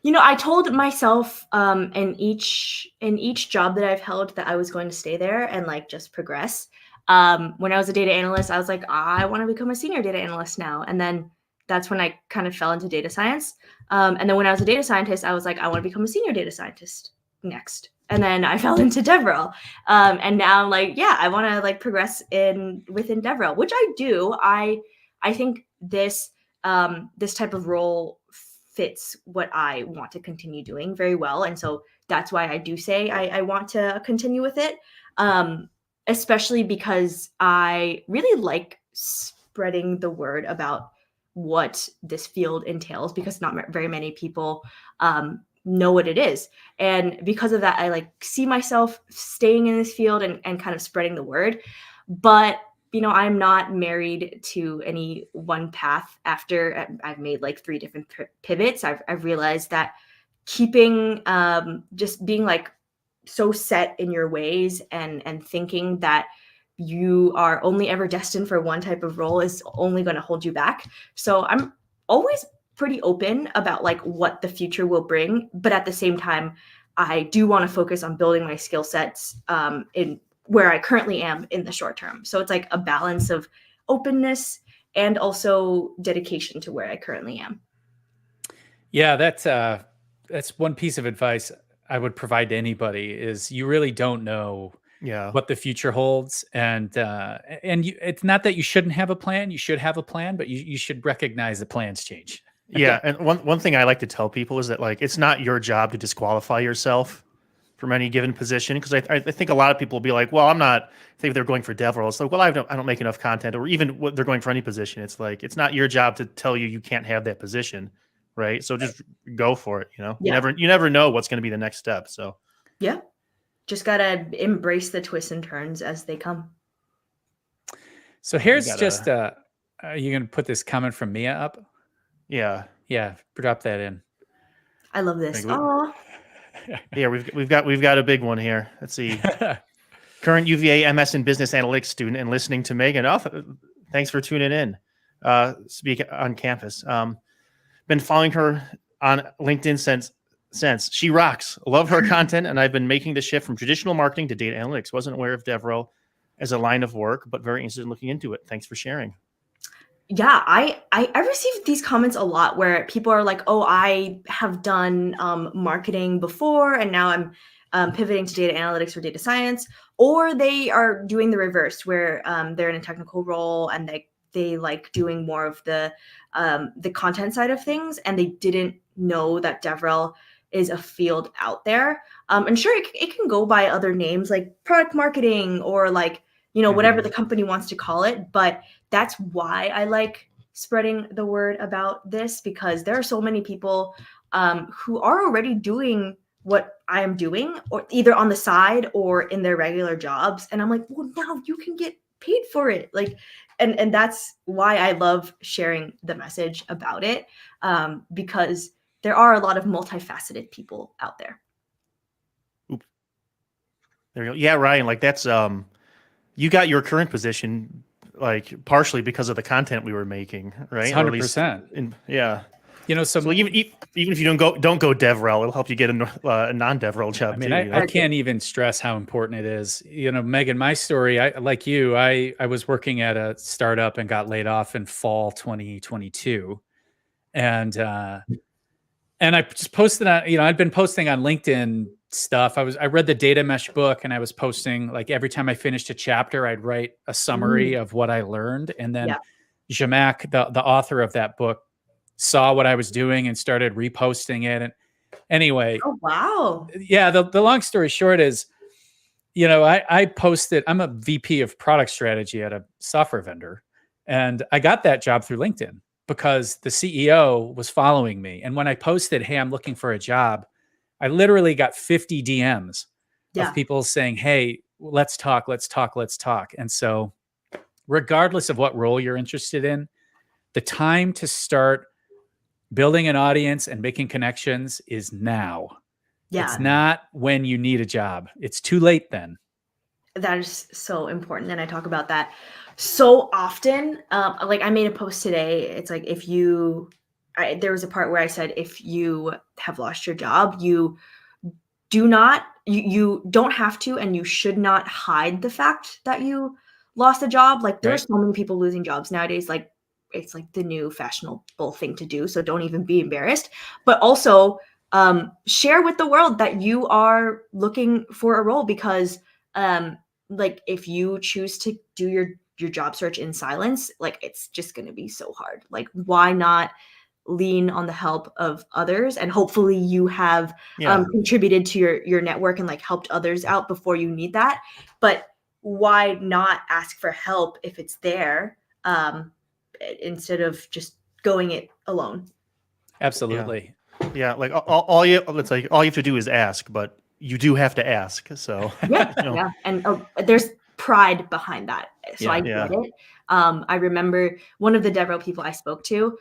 [SPEAKER 3] know, I told myself in each job that I've held that I was going to stay there and like just progress. When I was a data analyst, I was like, I want to become a senior data analyst now. And then that's when I kind of fell into data science. And then when I was a data scientist, I was like, I want to become a senior data scientist next. And then I fell into DevRel. And now I'm like, yeah, I want to like progress within DevRel, which I do. I think this type of role fits what I want to continue doing very well. And so that's why I do say I want to continue with it, especially because I really like spreading the word about what this field entails, because not very many people know what it is. And because of that, I like see myself staying in this field and kind of spreading the word. But you know, I'm not married to any one path. After I've made like 3 different pivots, I've realized that keeping just being like so set in your ways and thinking that you are only ever destined for one type of role is only going to hold you back. So I'm always pretty open about like what the future will bring, but at the same time, I do want to focus on building my skill sets in where I currently am in the short term. So it's like a balance of openness and also dedication to where I currently am.
[SPEAKER 1] Yeah, that's one piece of advice I would provide to anybody is you really don't know what the future holds. And it's not that you shouldn't have a plan. You should have a plan, but you should recognize the plans change.
[SPEAKER 2] Yeah. And one thing I like to tell people is that like, it's not your job to disqualify yourself from any given position, because I think a lot of people will be like, well, I'm not. If they're going for DevRel, it's like, well, I don't make enough content, or even what they're going for any position. It's like it's not your job to tell you can't have that position, right? So just go for it. You know, you never know what's going to be the next step. So
[SPEAKER 3] yeah, just gotta embrace the twists and turns as they come.
[SPEAKER 1] So here's just Are you going to put this comment from Mia up?
[SPEAKER 2] Yeah.
[SPEAKER 1] Yeah. Drop that in.
[SPEAKER 3] I love this. Oh.
[SPEAKER 2] Yeah, we've got a big one here. Let's see. Current UVA MS in Business Analytics student and listening to Megan. Oh, thanks for tuning in. Speak on campus. Been following her on LinkedIn since she rocks. Love her content, and I've been making the shift from traditional marketing to data analytics. Wasn't aware of DevRel as a line of work, but very interested in looking into it. Thanks for sharing.
[SPEAKER 3] Yeah, I received these comments a lot where people are like, "Oh, I have done marketing before, and now I'm pivoting to data analytics or data science," or they are doing the reverse, where they're in a technical role and they like doing more of the content side of things, and they didn't know that DevRel is a field out there. And sure, it can go by other names like product marketing or like, you know, whatever the company wants to call it, but that's why I like spreading the word about this, because there are so many people who are already doing what I am doing, or either on the side or in their regular jobs. And I'm like, well, now you can get paid for it. Like, and that's why I love sharing the message about it, because there are a lot of multifaceted people out there.
[SPEAKER 2] Oop. There you go. Yeah, Ryan, like that's you got your current position like partially because of the content we were making, right?
[SPEAKER 1] 100%.
[SPEAKER 2] Yeah.
[SPEAKER 1] You know,
[SPEAKER 2] so even if you don't go DevRel, it'll help you get a non-DevRel job.
[SPEAKER 1] I mean, I can't even stress how important it is. You know, Megan, my story, I was working at a startup and got laid off in fall 2022, and I just posted on, you know, I'd been posting on LinkedIn stuff. I read the data mesh book, and I was posting, like, every time I finished a chapter, I'd write a summary of what I learned. And then Zhamak, the author of that book, saw what I was doing and started reposting it. And anyway,
[SPEAKER 3] oh wow,
[SPEAKER 1] yeah. The long story short is, you know, I posted. I'm a VP of product strategy at a software vendor, and I got that job through LinkedIn because the CEO was following me. And when I posted, "Hey, I'm looking for a job," I literally got 50 DMs of people saying, "Hey, let's talk, let's talk, let's talk." And so, regardless of what role you're interested in, the time to start building an audience and making connections is now. Yeah. It's not when you need a job. It's too late then.
[SPEAKER 3] That is so important. And I talk about that so often. Like I made a post today. It's like, there was a part where I said, if you have lost your job, you don't have to, and you should not hide the fact that you lost a job. Like there are so many people losing jobs nowadays. Like it's like the new fashionable thing to do. So don't even be embarrassed, but also share with the world that you are looking for a role, because like if you choose to do your job search in silence, like it's just going to be so hard. Like why not lean on the help of others, and hopefully you have contributed to your network and like helped others out before you need that. But why not ask for help if it's there, instead of just going it alone?
[SPEAKER 1] Absolutely.
[SPEAKER 2] Yeah, like all you have to do is ask, but you do have to ask. So
[SPEAKER 3] yeah, and there's pride behind that. So I get it. I remember one of the DevRel people I spoke to.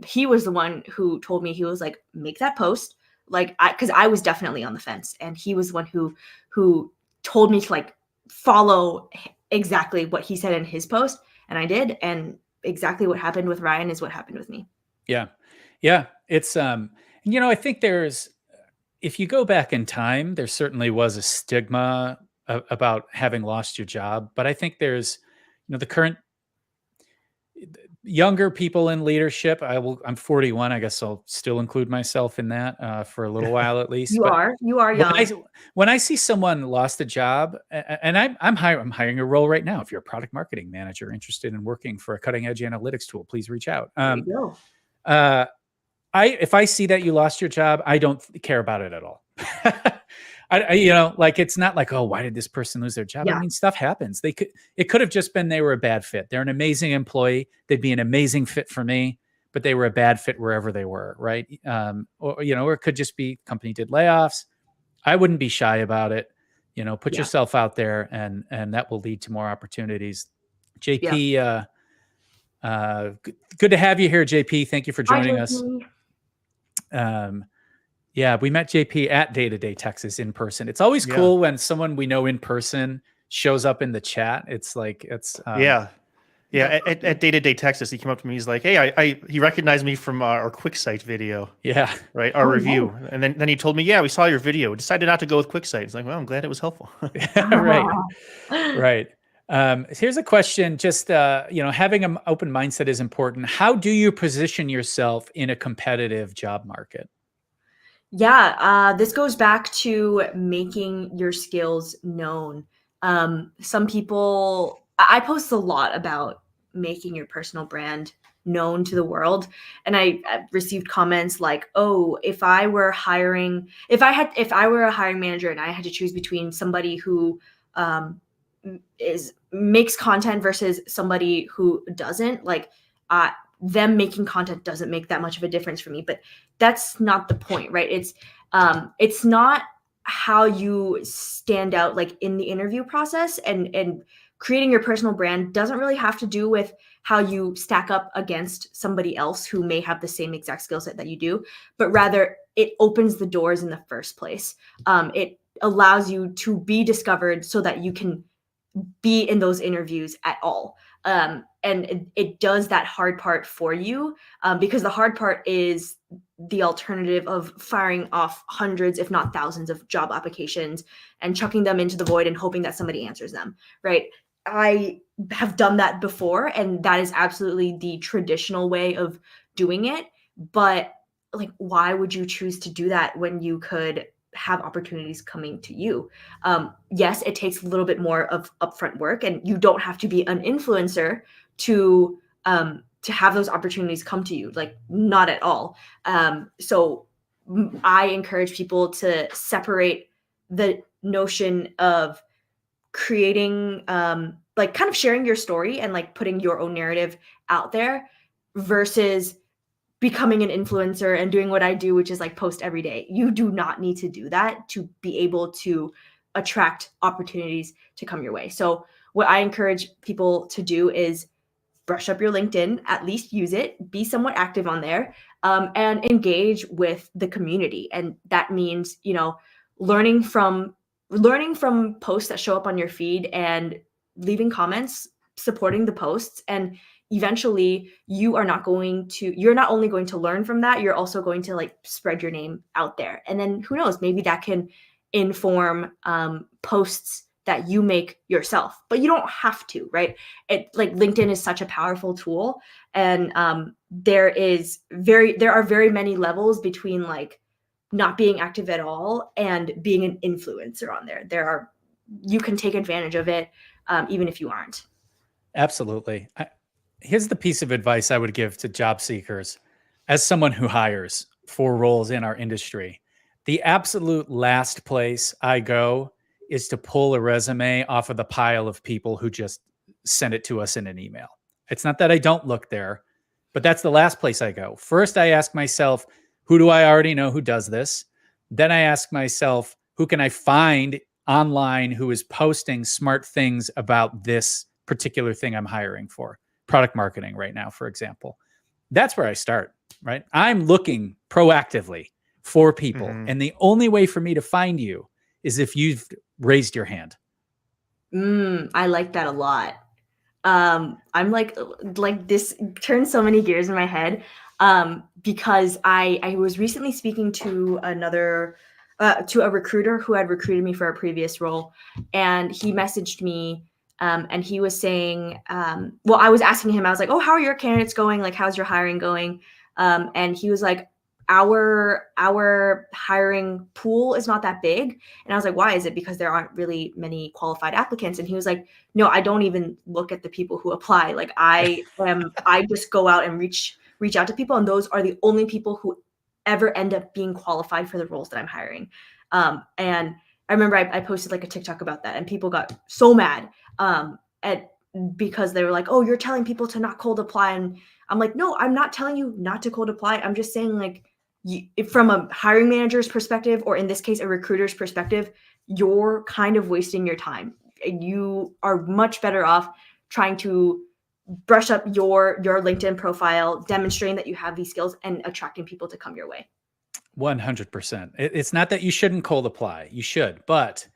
[SPEAKER 3] He was the one who told me, he was like, make that post, like, because I was definitely on the fence, and he was the one who told me to like follow exactly what he said in his post, and I did, and exactly what happened with Ryan is what happened with me.
[SPEAKER 1] Yeah. It's you know, I think if you go back in time, there certainly was a stigma about having lost your job, but I think there's, you know, the current younger people in leadership. I'm 41. I guess I'll still include myself in that for a little while at least.
[SPEAKER 3] You are young.
[SPEAKER 1] When I see someone lost a job, and I'm hiring a role right now. If you're a product marketing manager interested in working for a cutting edge analytics tool, please reach out.
[SPEAKER 3] There you go.
[SPEAKER 1] If I see that you lost your job, I don't care about it at all. You know, like it's not like, oh, why did this person lose their job? I mean, stuff happens. It could have just been they were a bad fit. They're an amazing employee. They'd be an amazing fit for me, but they were a bad fit wherever they were, right? Or you know, or it could just be company did layoffs. I wouldn't be shy about it. You know, put yourself out there, and that will lead to more opportunities. JP, Good to have you here, JP. Thank you for joining
[SPEAKER 3] Hi,
[SPEAKER 1] us. Yeah, we met JP at Day-to-Day Texas in person. It's always cool when someone we know in person shows up in the chat. It's like,
[SPEAKER 2] at Day-to-Day Texas, he came up to me. He's like, hey, he recognized me from our QuickSight video.
[SPEAKER 1] Yeah.
[SPEAKER 2] Right. Our review. Nice. And then he told me, yeah, we saw your video. Decided not to go with QuickSight. It's like, well, I'm glad it was helpful.
[SPEAKER 1] Right. Right. Here's a question. Just, having an open mindset is important. How do you position yourself in a competitive job market?
[SPEAKER 3] Yeah, this goes back to making your skills known. Some people, I post a lot about making your personal brand known to the world, and I received comments like, "Oh, if I were a hiring manager and I had to choose between somebody who makes content versus somebody who doesn't, like, them making content doesn't make that much of a difference for me." But that's not the point, right? It's not how you stand out like in the interview process, and creating your personal brand doesn't really have to do with how you stack up against somebody else who may have the same exact skill set that you do, but rather it opens the doors in the first place. It allows you to be discovered so that you can be in those interviews at all. And it does that hard part for you, because the hard part is the alternative of firing off hundreds, if not thousands, of job applications and chucking them into the void and hoping that somebody answers them, right? I have done that before, and that is absolutely the traditional way of doing it. But like, why would you choose to do that when you could have opportunities coming to you? Yes, it takes a little bit more of upfront work, and you don't have to be an influencer to have those opportunities come to you, like, not at all. So I encourage people to separate the notion of creating, like, kind of sharing your story and like putting your own narrative out there versus becoming an influencer and doing what I do, which is like post every day. You do not need to do that to be able to attract opportunities to come your way. So what I encourage people to do is brush up your LinkedIn, at least use it, be somewhat active on there, and engage with the community. And that means, learning from posts that show up on your feed and leaving comments, supporting the posts. And eventually you're not only going to learn from that, you're also going to like spread your name out there. And then who knows, maybe that can inform posts that you make yourself, but you don't have to, right? LinkedIn is such a powerful tool. And there are very many levels between like not being active at all and being an influencer on there. You can take advantage of it, even if you aren't.
[SPEAKER 1] Absolutely. Here's the piece of advice I would give to job seekers as someone who hires for roles in our industry. The absolute last place I go is to pull a resume off of the pile of people who just send it to us in an email. It's not that I don't look there, but that's the last place I go. First, I ask myself, who do I already know who does this? Then I ask myself, who can I find online who is posting smart things about this particular thing I'm hiring for? Product marketing right now, for example. That's where I start, right? I'm looking proactively for people. Mm-hmm. And the only way for me to find you is if you've raised your hand.
[SPEAKER 3] I like that a lot. I'm like this turns so many gears in my head, because I was recently speaking to to a recruiter who had recruited me for a previous role, and he messaged me, and he was saying, well, I was asking him, I was like, oh, how are your candidates going? Like, how's your hiring going? And he was like, our hiring pool is not that big. And I was like, why is it? Because there aren't really many qualified applicants. And he was like, no, I don't even look at the people who apply. Like, I just go out and reach out to people. And those are the only people who ever end up being qualified for the roles that I'm hiring. And I remember I posted like a TikTok about that, and people got so mad because they were like, oh, you're telling people to not cold apply. And I'm like, no, I'm not telling you not to cold apply. I'm just saying, like, from a hiring manager's perspective, or in this case, a recruiter's perspective, you're kind of wasting your time. You are much better off trying to brush up your LinkedIn profile, demonstrating that you have these skills and attracting people to come your way.
[SPEAKER 1] 100%. It's not that you shouldn't cold apply. You should, but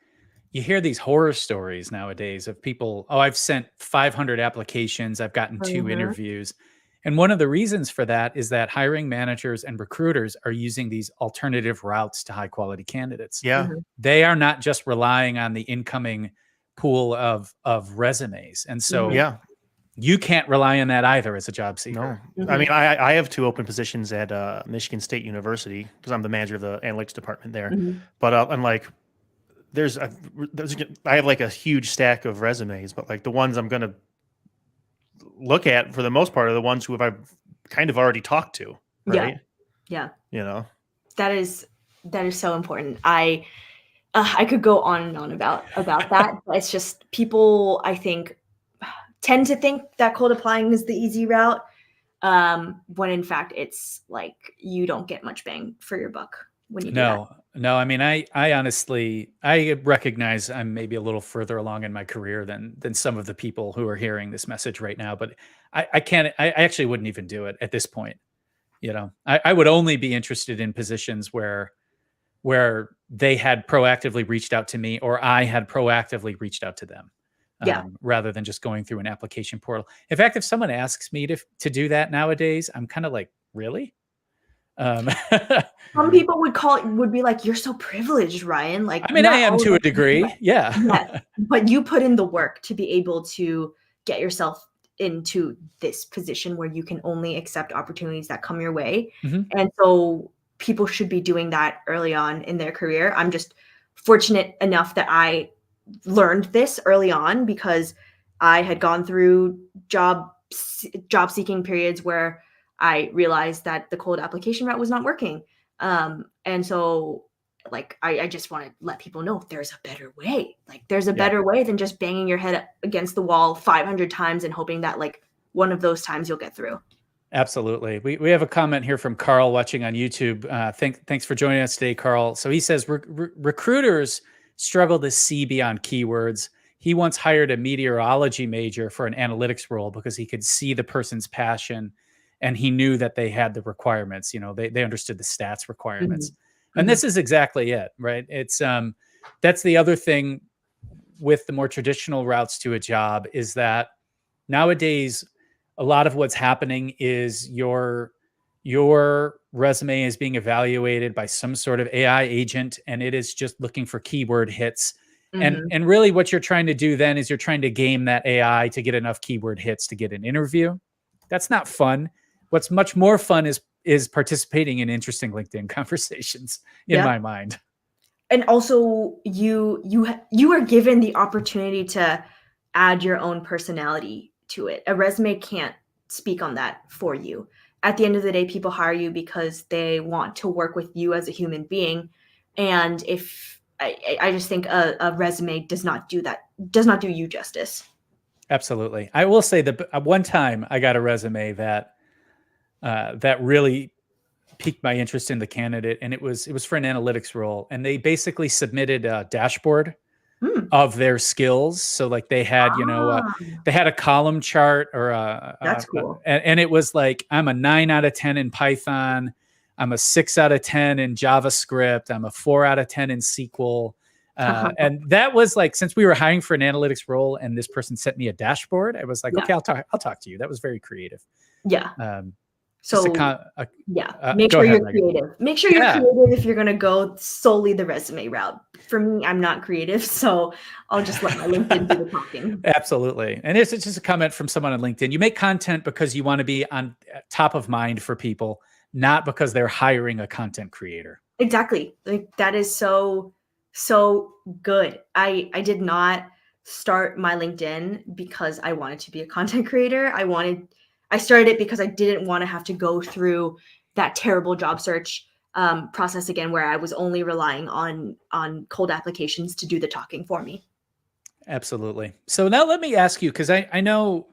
[SPEAKER 1] you hear these horror stories nowadays of people, oh, I've sent 500 applications, I've gotten 2 interviews. And one of the reasons for that is that hiring managers and recruiters are using these alternative routes to high quality candidates.
[SPEAKER 2] Yeah.
[SPEAKER 1] They are not just relying on the incoming pool of resumes. And so you can't rely on that either as a job seeker.
[SPEAKER 2] No. I mean, I have 2 open positions at Michigan State University because I'm the manager of the analytics department there. But I'm like, I have like a huge stack of resumes, but like the ones I'm going to look at for the most part are the ones who I've kind of already talked to. Right.
[SPEAKER 3] Yeah.
[SPEAKER 2] You know,
[SPEAKER 3] that is so important. I could go on and on about that, but it's just people, I think, tend to think that cold applying is the easy route. When in fact it's like, you don't get much bang for your buck when you do that.
[SPEAKER 1] No, I mean, I honestly, I recognize I'm maybe a little further along in my career than some of the people who are hearing this message right now, but I actually wouldn't even do it at this point. You know, I would only be interested in positions where they had proactively reached out to me or I had proactively reached out to them. Rather than just going through an application portal. In fact, if someone asks me to do that nowadays, I'm kind of like, really?
[SPEAKER 3] Some people would be like, you're so privileged, Ryan. Like,
[SPEAKER 1] I mean, I am to a degree.
[SPEAKER 3] Yeah. But you put in the work to be able to get yourself into this position where you can only accept opportunities that come your way. And so people should be doing that early on in their career. I'm just fortunate enough that I learned this early on because I had gone through job seeking periods where I realized that the cold application route was not working. And so like, I just want to let people know there's a better way. Like there's a better way than just banging your head against the wall 500 times and hoping that like one of those times you'll get through.
[SPEAKER 1] Absolutely. We have a comment here from Carl watching on YouTube. Thanks for joining us today, Carl. So he says recruiters struggle to see beyond keywords. He once hired a meteorology major for an analytics role because he could see the person's passion and he knew that they had the requirements. You know, they understood the stats requirements. And this is exactly it, right? It's that's the other thing with the more traditional routes to a job is that nowadays a lot of what's happening is your resume is being evaluated by some sort of AI agent, and it is just looking for keyword hits. And really what you're trying to do then is you're trying to game that AI to get enough keyword hits to get an interview. That's not fun. What's much more fun is participating in interesting LinkedIn conversations in my mind.
[SPEAKER 3] And also you are given the opportunity to add your own personality to it. A resume can't speak on that for you. At the end of the day, people hire you because they want to work with you as a human being. And if I just think a resume does not do you justice.
[SPEAKER 1] Absolutely. I will say that one time I got a resume that really piqued my interest in the candidate, and it was for an analytics role, and they basically submitted a dashboard of their skills. So like they had, they had a column chart or
[SPEAKER 3] that's cool.
[SPEAKER 1] And it was like, I'm a 9 out of 10 in Python. I'm a 6 out of 10 in JavaScript. I'm a 4 out of 10 in SQL. And that was like, since we were hiring for an analytics role and this person sent me a dashboard, I was like, okay, I'll talk to you. That was very creative.
[SPEAKER 3] Yeah.
[SPEAKER 1] So
[SPEAKER 3] make sure you're creative. Make sure you're creative if you're going to go solely the resume route. For me, I'm not creative, so I'll just let my LinkedIn do the talking.
[SPEAKER 1] Absolutely. And it's just a comment from someone on LinkedIn. You make content because you want to be on top of mind for people, not because they're hiring a content creator. Exactly.
[SPEAKER 3] Like that is so good. I did not start my LinkedIn because I wanted to be a content creator. I started it because I didn't want to have to go through that terrible job search process again, where I was only relying on cold applications to do the talking for me.
[SPEAKER 1] Absolutely. So now let me ask you, because I know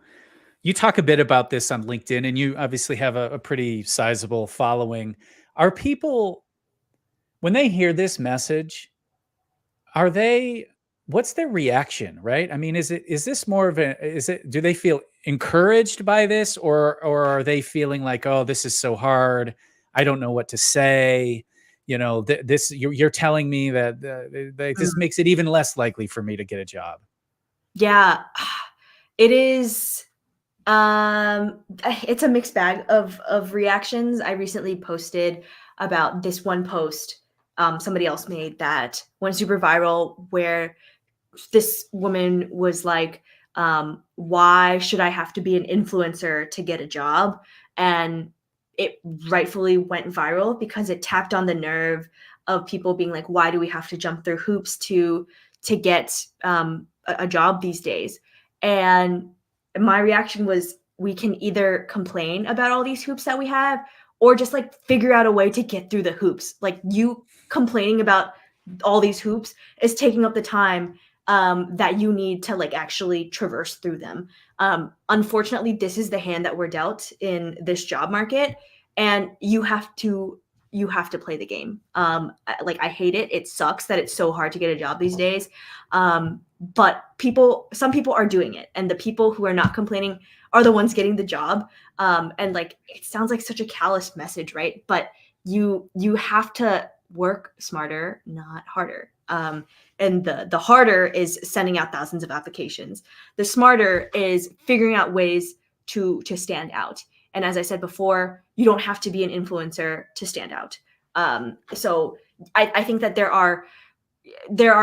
[SPEAKER 1] you talk a bit about this on LinkedIn and you obviously have a pretty sizable following. Are people, when they hear this message, are they what's their reaction, right? I mean, is this more of do they feel encouraged by this, or are they feeling like, oh, this is so hard, I don't know what to say? This you're telling me that this makes it even less likely for me to get a job.
[SPEAKER 3] Yeah, it is. It's a mixed bag of reactions. I recently posted about this one post somebody else made that went super viral, where this woman was like, why should I have to be an influencer to get a job? And it rightfully went viral because it tapped on the nerve of people being like, why do we have to jump through hoops to get a job these days? And my reaction was, we can either complain about all these hoops that we have, or just like figure out a way to get through the hoops. Like, you complaining about all these hoops is taking up the time that you need to like actually traverse through them. Unfortunately, this is the hand that we're dealt in this job market, and you have to play the game. Like, I hate it. It sucks that it's so hard to get a job these days. But some people are doing it, and the people who are not complaining are the ones getting the job. And like, it sounds like such a callous message, right? But you have to work smarter, not harder. And the harder is sending out thousands of applications. The smarter is figuring out ways to stand out. And as I said before, you don't have to be an influencer to stand out. So I think that there are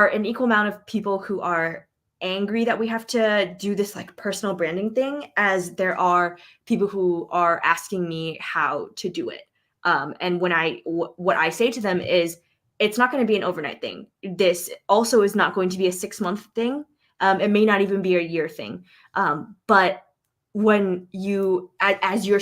[SPEAKER 3] an equal amount of people who are angry that we have to do this like personal branding thing, as there are people who are asking me how to do it. And what I say to them is, it's not going to be an overnight thing. This also is not going to be a 6-month thing. It may not even be a year thing. But when as you're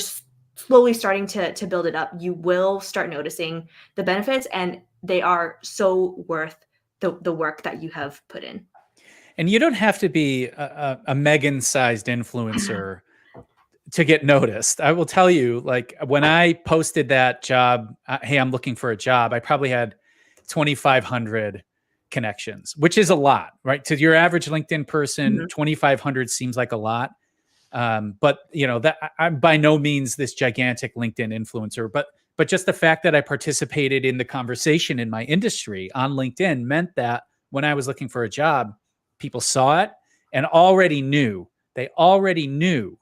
[SPEAKER 3] slowly starting to build it up, you will start noticing the benefits, and they are so worth the work that you have put in.
[SPEAKER 1] And you don't have to be a Megan-sized influencer to get noticed. I will tell you, like, when I posted that job, hey, I'm looking for a job, I probably had 2,500 connections, which is a lot, right? To your average LinkedIn person, 2,500 seems like a lot. But that I'm by no means this gigantic LinkedIn influencer, but just the fact that I participated in the conversation in my industry on LinkedIn meant that when I was looking for a job, people saw it and they already knew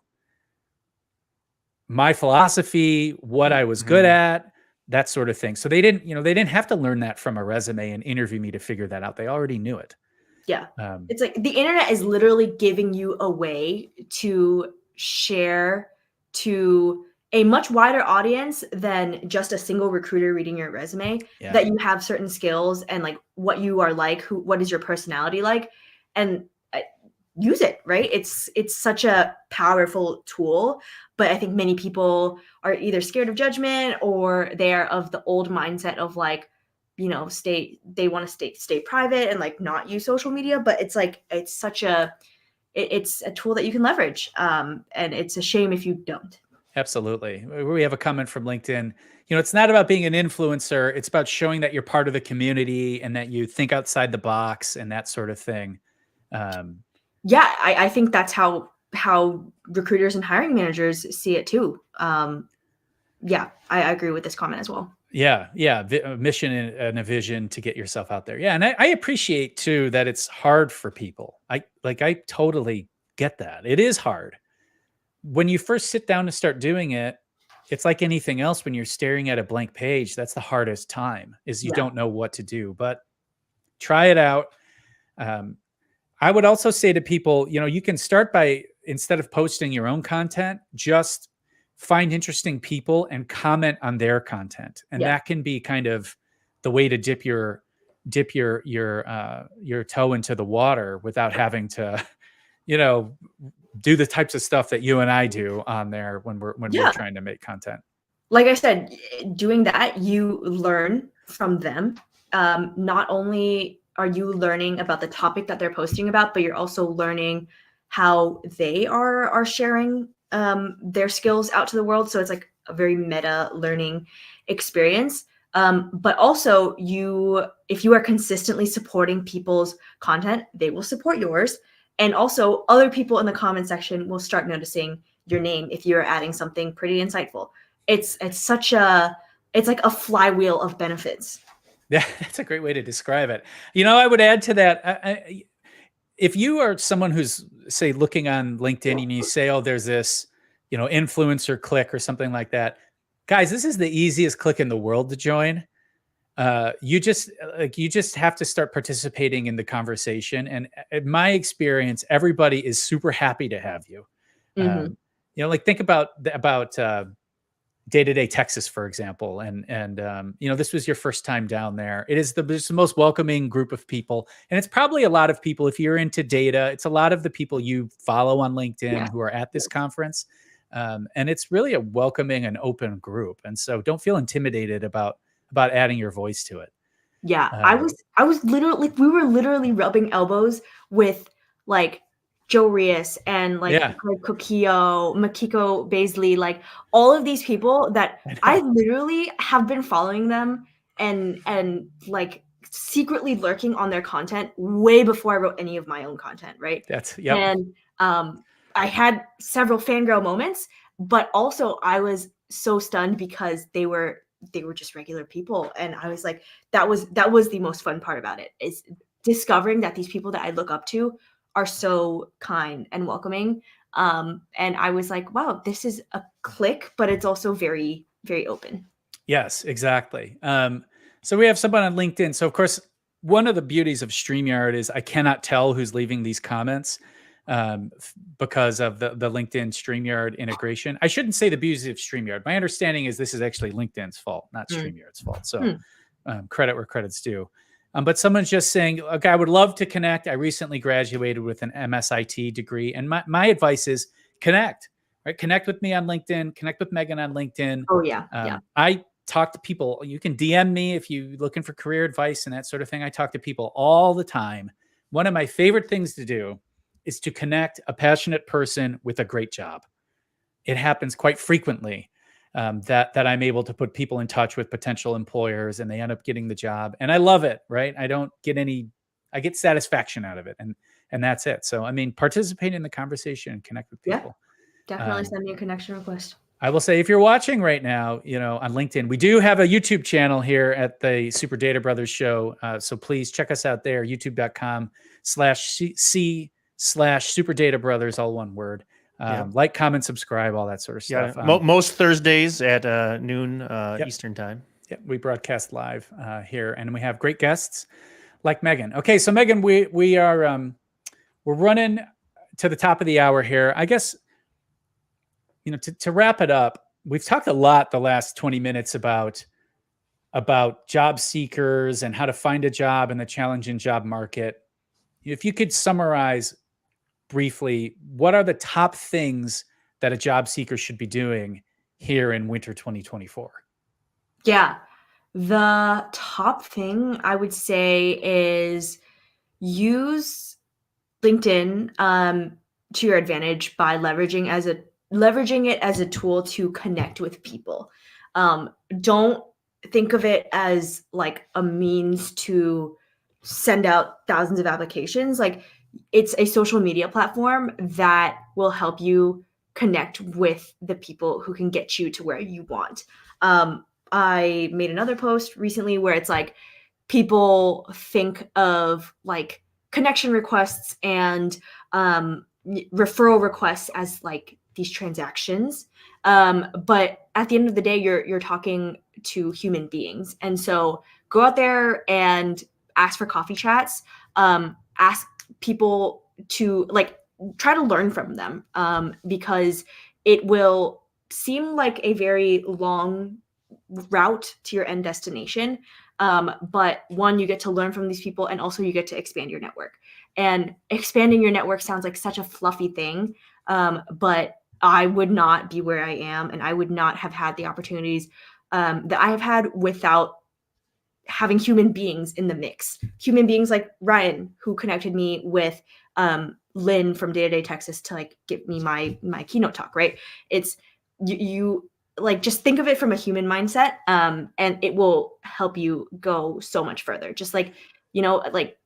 [SPEAKER 1] my philosophy, what I was good at, that sort of thing. So they didn't have to learn that from a resume and interview me to figure that out. They already knew it.
[SPEAKER 3] Yeah. It's like the internet is literally giving you a way to share to a much wider audience than just a single recruiter reading your resume, that you have certain skills and like what you are like, what is your personality like, and use it, right? It's such a powerful tool, but I think many people are either scared of judgment, or they are of the old mindset of like, they want to stay private and like not use social media. But it's like, it's a tool that you can leverage. And it's a shame if you don't.
[SPEAKER 1] Absolutely. We have a comment from LinkedIn. It's not about being an influencer. It's about showing that you're part of the community and that you think outside the box and that sort of thing.
[SPEAKER 3] Yeah, I think that's how recruiters and hiring managers see it too. Yeah, I agree with this comment as well.
[SPEAKER 1] Yeah. A mission and a vision to get yourself out there. Yeah. And I appreciate too that it's hard for people. I totally get that. It is hard. When you first sit down to start doing it, it's like anything else. When you're staring at a blank page, that's the hardest time, is you don't know what to do, but try it out. I would also say to people, you can start by, instead of posting your own content, just find interesting people and comment on their content. And that can be kind of the way to dip your toe into the water without having to, do the types of stuff that you and I do on there when we're trying to make content.
[SPEAKER 3] Like I said, doing that, you learn from them. Not only are you learning about the topic that they're posting about, but you're also learning how they are sharing their skills out to the world. So it's like a very meta learning experience. But also if you are consistently supporting people's content, they will support yours. And also other people in the comment section will start noticing your name if you're adding something pretty insightful. It's like a flywheel of benefits.
[SPEAKER 1] Yeah, that's a great way to describe it. I would add to that. If you are someone who's, say, looking on LinkedIn and you say, oh, there's this, influencer click or something like that, guys, this is the easiest click in the world to join. You just have to start participating in the conversation. And in my experience, everybody is super happy to have you. Think about day-to-day Texas, for example. And this was your first time down there. It's the most welcoming group of people. And it's probably a lot of people, if you're into data, it's a lot of the people you follow on LinkedIn who are at this conference. And it's really a welcoming and open group. And so don't feel intimidated about adding your voice to it.
[SPEAKER 3] Yeah. I was literally, we were literally rubbing elbows with like Joe Rios and like Greg Coquillo, Makiko Baisley, like all of these people that I literally have been following them and like secretly lurking on their content way before I wrote any of my own content. Right. And I had several fangirl moments, but also I was so stunned because they were just regular people. And I was like, that was the most fun part about it, is discovering that these people that I look up to are so kind and welcoming. And I was like, wow, this is a click, but it's also very, very open.
[SPEAKER 1] Yes, exactly. So we have someone on LinkedIn. So of course, one of the beauties of StreamYard is I cannot tell who's leaving these comments because of the LinkedIn StreamYard integration. I shouldn't say the beauty of StreamYard. My understanding is this is actually LinkedIn's fault, not StreamYard's fault. So credit where credit's due. But someone's just saying, okay, I would love to connect. I recently graduated with an MSIT degree. And my advice is connect, right? Connect with me on LinkedIn, connect with Megan on LinkedIn.
[SPEAKER 3] Oh yeah.
[SPEAKER 1] I talk to people. You can DM me if you're looking for career advice and that sort of thing. I talk to people all the time. One of my favorite things to do is to connect a passionate person with a great job. It happens quite frequently. That I'm able to put people in touch with potential employers and they end up getting the job. And I love it, right? I get satisfaction out of it. And that's it. So, I mean, participate in the conversation and connect with people.
[SPEAKER 3] Yeah, definitely send me a connection request.
[SPEAKER 1] I will say, if you're watching right now, on LinkedIn, we do have a YouTube channel here at the Super Data Brothers Show. So please check us out there, youtube.com/C/Super Data Brothers, all one word. Like, comment, subscribe, all that sort of stuff.
[SPEAKER 2] Most Thursdays at noon Eastern time.
[SPEAKER 1] Yeah, we broadcast live here, and we have great guests like Megan. Okay, so Megan, we are we're running to the top of the hour here. I guess to wrap it up, we've talked a lot the last 20 minutes about job seekers and how to find a job and the challenging job market. If you could summarize briefly, what are the top things that a job seeker should be doing here in winter 2024?
[SPEAKER 3] Yeah, the top thing I would say is use LinkedIn to your advantage by leveraging it as a tool to connect with people. Don't think of it as like a means to send out thousands of applications. Like, it's a social media platform that will help you connect with the people who can get you to where you want. I made another post recently where it's like, people think of like connection requests and referral requests as like these transactions. But at the end of the day, you're talking to human beings. And so go out there and ask for coffee chats, ask people to like try to learn from them, because it will seem like a very long route to your end destination. But one, you get to learn from these people, and also you get to expand your network. And expanding your network sounds like such a fluffy thing, but I would not be where I am, and I would not have had the opportunities that I have had without having human beings in the mix. Human beings like Ryan, who connected me with Lynn from Day-to-Day Texas to like give me my keynote talk, right? It's you like just think of it from a human mindset, and it will help you go so much further. Just like, like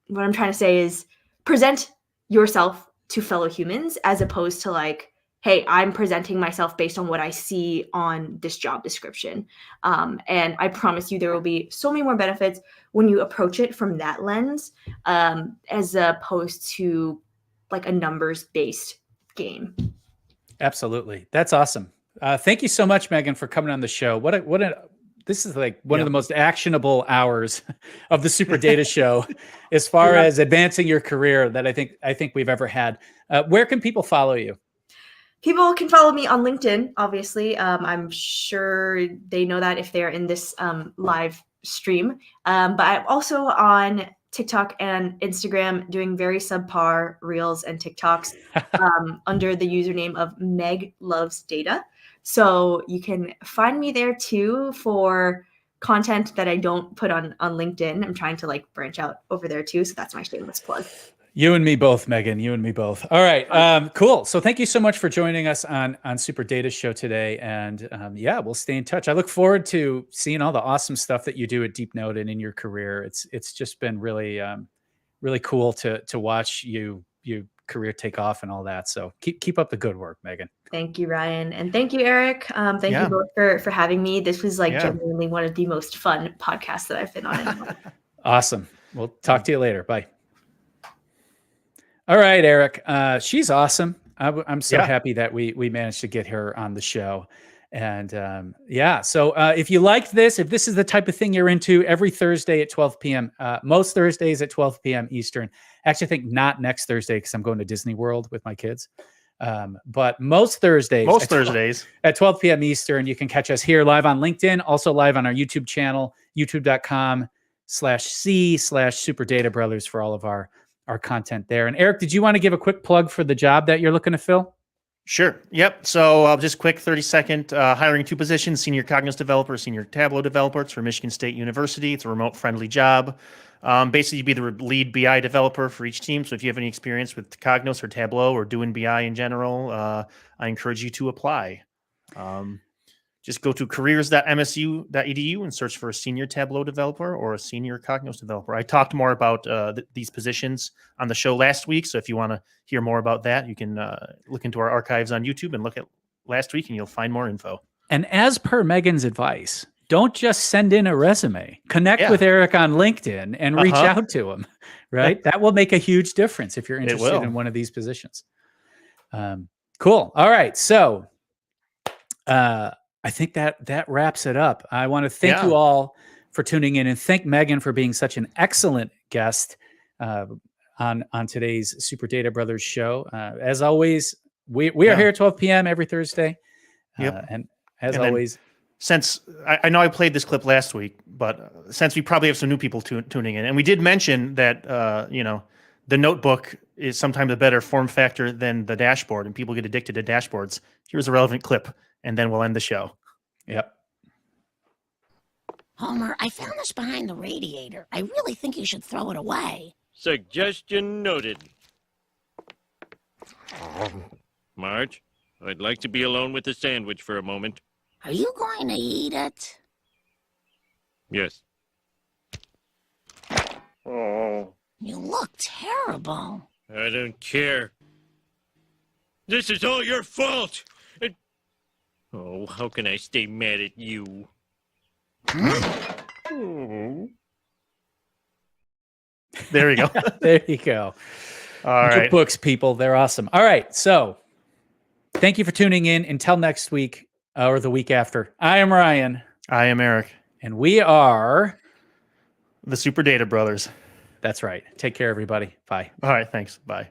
[SPEAKER 3] what I'm trying to say is present yourself to fellow humans as opposed to like, hey, I'm presenting myself based on what I see on this job description. And I promise you there will be so many more benefits when you approach it from that lens, as opposed to like a numbers-based game.
[SPEAKER 1] Absolutely. That's awesome. Thank you so much, Megan, for coming on the show. This is like one of the most actionable hours of the Super Data Show as far as advancing your career that I think we've ever had. Where can people follow you?
[SPEAKER 3] People can follow me on LinkedIn, obviously. I'm sure they know that if they're in this live stream. But I'm also on TikTok and Instagram doing very subpar reels and TikToks under the username of Meg Loves Data. So you can find me there too for content that I don't put on LinkedIn. I'm trying to like branch out over there too. So that's my shameless plug.
[SPEAKER 1] You and me both, Megan. You and me both. All right. Cool. So thank you so much for joining us on Super Data Show today. And yeah, we'll stay in touch. I look forward to seeing all the awesome stuff that you do at DeepNote and in your career. It's just been really, really cool to watch you career take off and all that. So keep up the good work, Megan.
[SPEAKER 3] Thank you, Ryan. And thank you, Eric. Thank you both for having me. This was like genuinely one of the most fun podcasts that I've been on.
[SPEAKER 1] Awesome. We'll talk to you later. Bye. All right, Eric. She's awesome. I'm so happy that we managed to get her on the show. And so if you liked this, if this is the type of thing you're into, every Thursday at 12 p.m., most Thursdays at 12 p.m. Eastern. Actually, I think not next Thursday because I'm going to Disney World with my kids. But most Thursdays at 12 p.m. Eastern, you can catch us here live on LinkedIn, also live on our YouTube channel, youtube.com/C/Super Data Brothers for all of our content there. And Eric, did you want to give a quick plug for the job that you're looking to fill?
[SPEAKER 2] Sure. Yep. So just quick 30-second, hiring 2 positions, senior Cognos developer, senior Tableau developer. It's for Michigan State University. It's a remote friendly job. Basically, you'd be the lead BI developer for each team. So if you have any experience with Cognos or Tableau or doing BI in general, I encourage you to apply. Just go to careers.msu.edu and search for a senior Tableau developer or a senior Cognos developer. I talked more about these positions on the show last week. So if you want to hear more about that, you can look into our archives on YouTube and look at last week and you'll find more info.
[SPEAKER 1] And as per Megan's advice, don't just send in a resume. Connect with Eric on LinkedIn and reach out to him, right? That will make a huge difference if you're interested in one of these positions. Cool. All right. So I think that wraps it up. I want to thank you all for tuning in and thank Megan for being such an excellent guest on today's Super Data Brothers show. As always, we are here at 12 p.m. every Thursday. And always,
[SPEAKER 2] since I know I played this clip last week, but since we probably have some new people tuning in, and we did mention that the notebook is sometimes a better form factor than the dashboard, and people get addicted to dashboards. Here's a relevant clip, and then we'll end the show.
[SPEAKER 1] Yep.
[SPEAKER 4] Homer, I found this behind the radiator. I really think you should throw it away.
[SPEAKER 5] Suggestion noted. Marge, I'd like to be alone with the sandwich for a moment.
[SPEAKER 4] Are you going to eat it?
[SPEAKER 5] Yes. Oh.
[SPEAKER 4] You look terrible.
[SPEAKER 5] I don't care. This is all your fault! Oh, how can I stay mad at you?
[SPEAKER 2] Oh. There you go.
[SPEAKER 1] There you go.
[SPEAKER 2] All right.
[SPEAKER 1] Books, people. They're awesome. All right. So thank you for tuning in. Until next week or the week after. I am Ryan.
[SPEAKER 2] I am Eric.
[SPEAKER 1] And we are
[SPEAKER 2] the Super Data Brothers.
[SPEAKER 1] That's right. Take care, everybody. Bye.
[SPEAKER 2] All right. Thanks. Bye.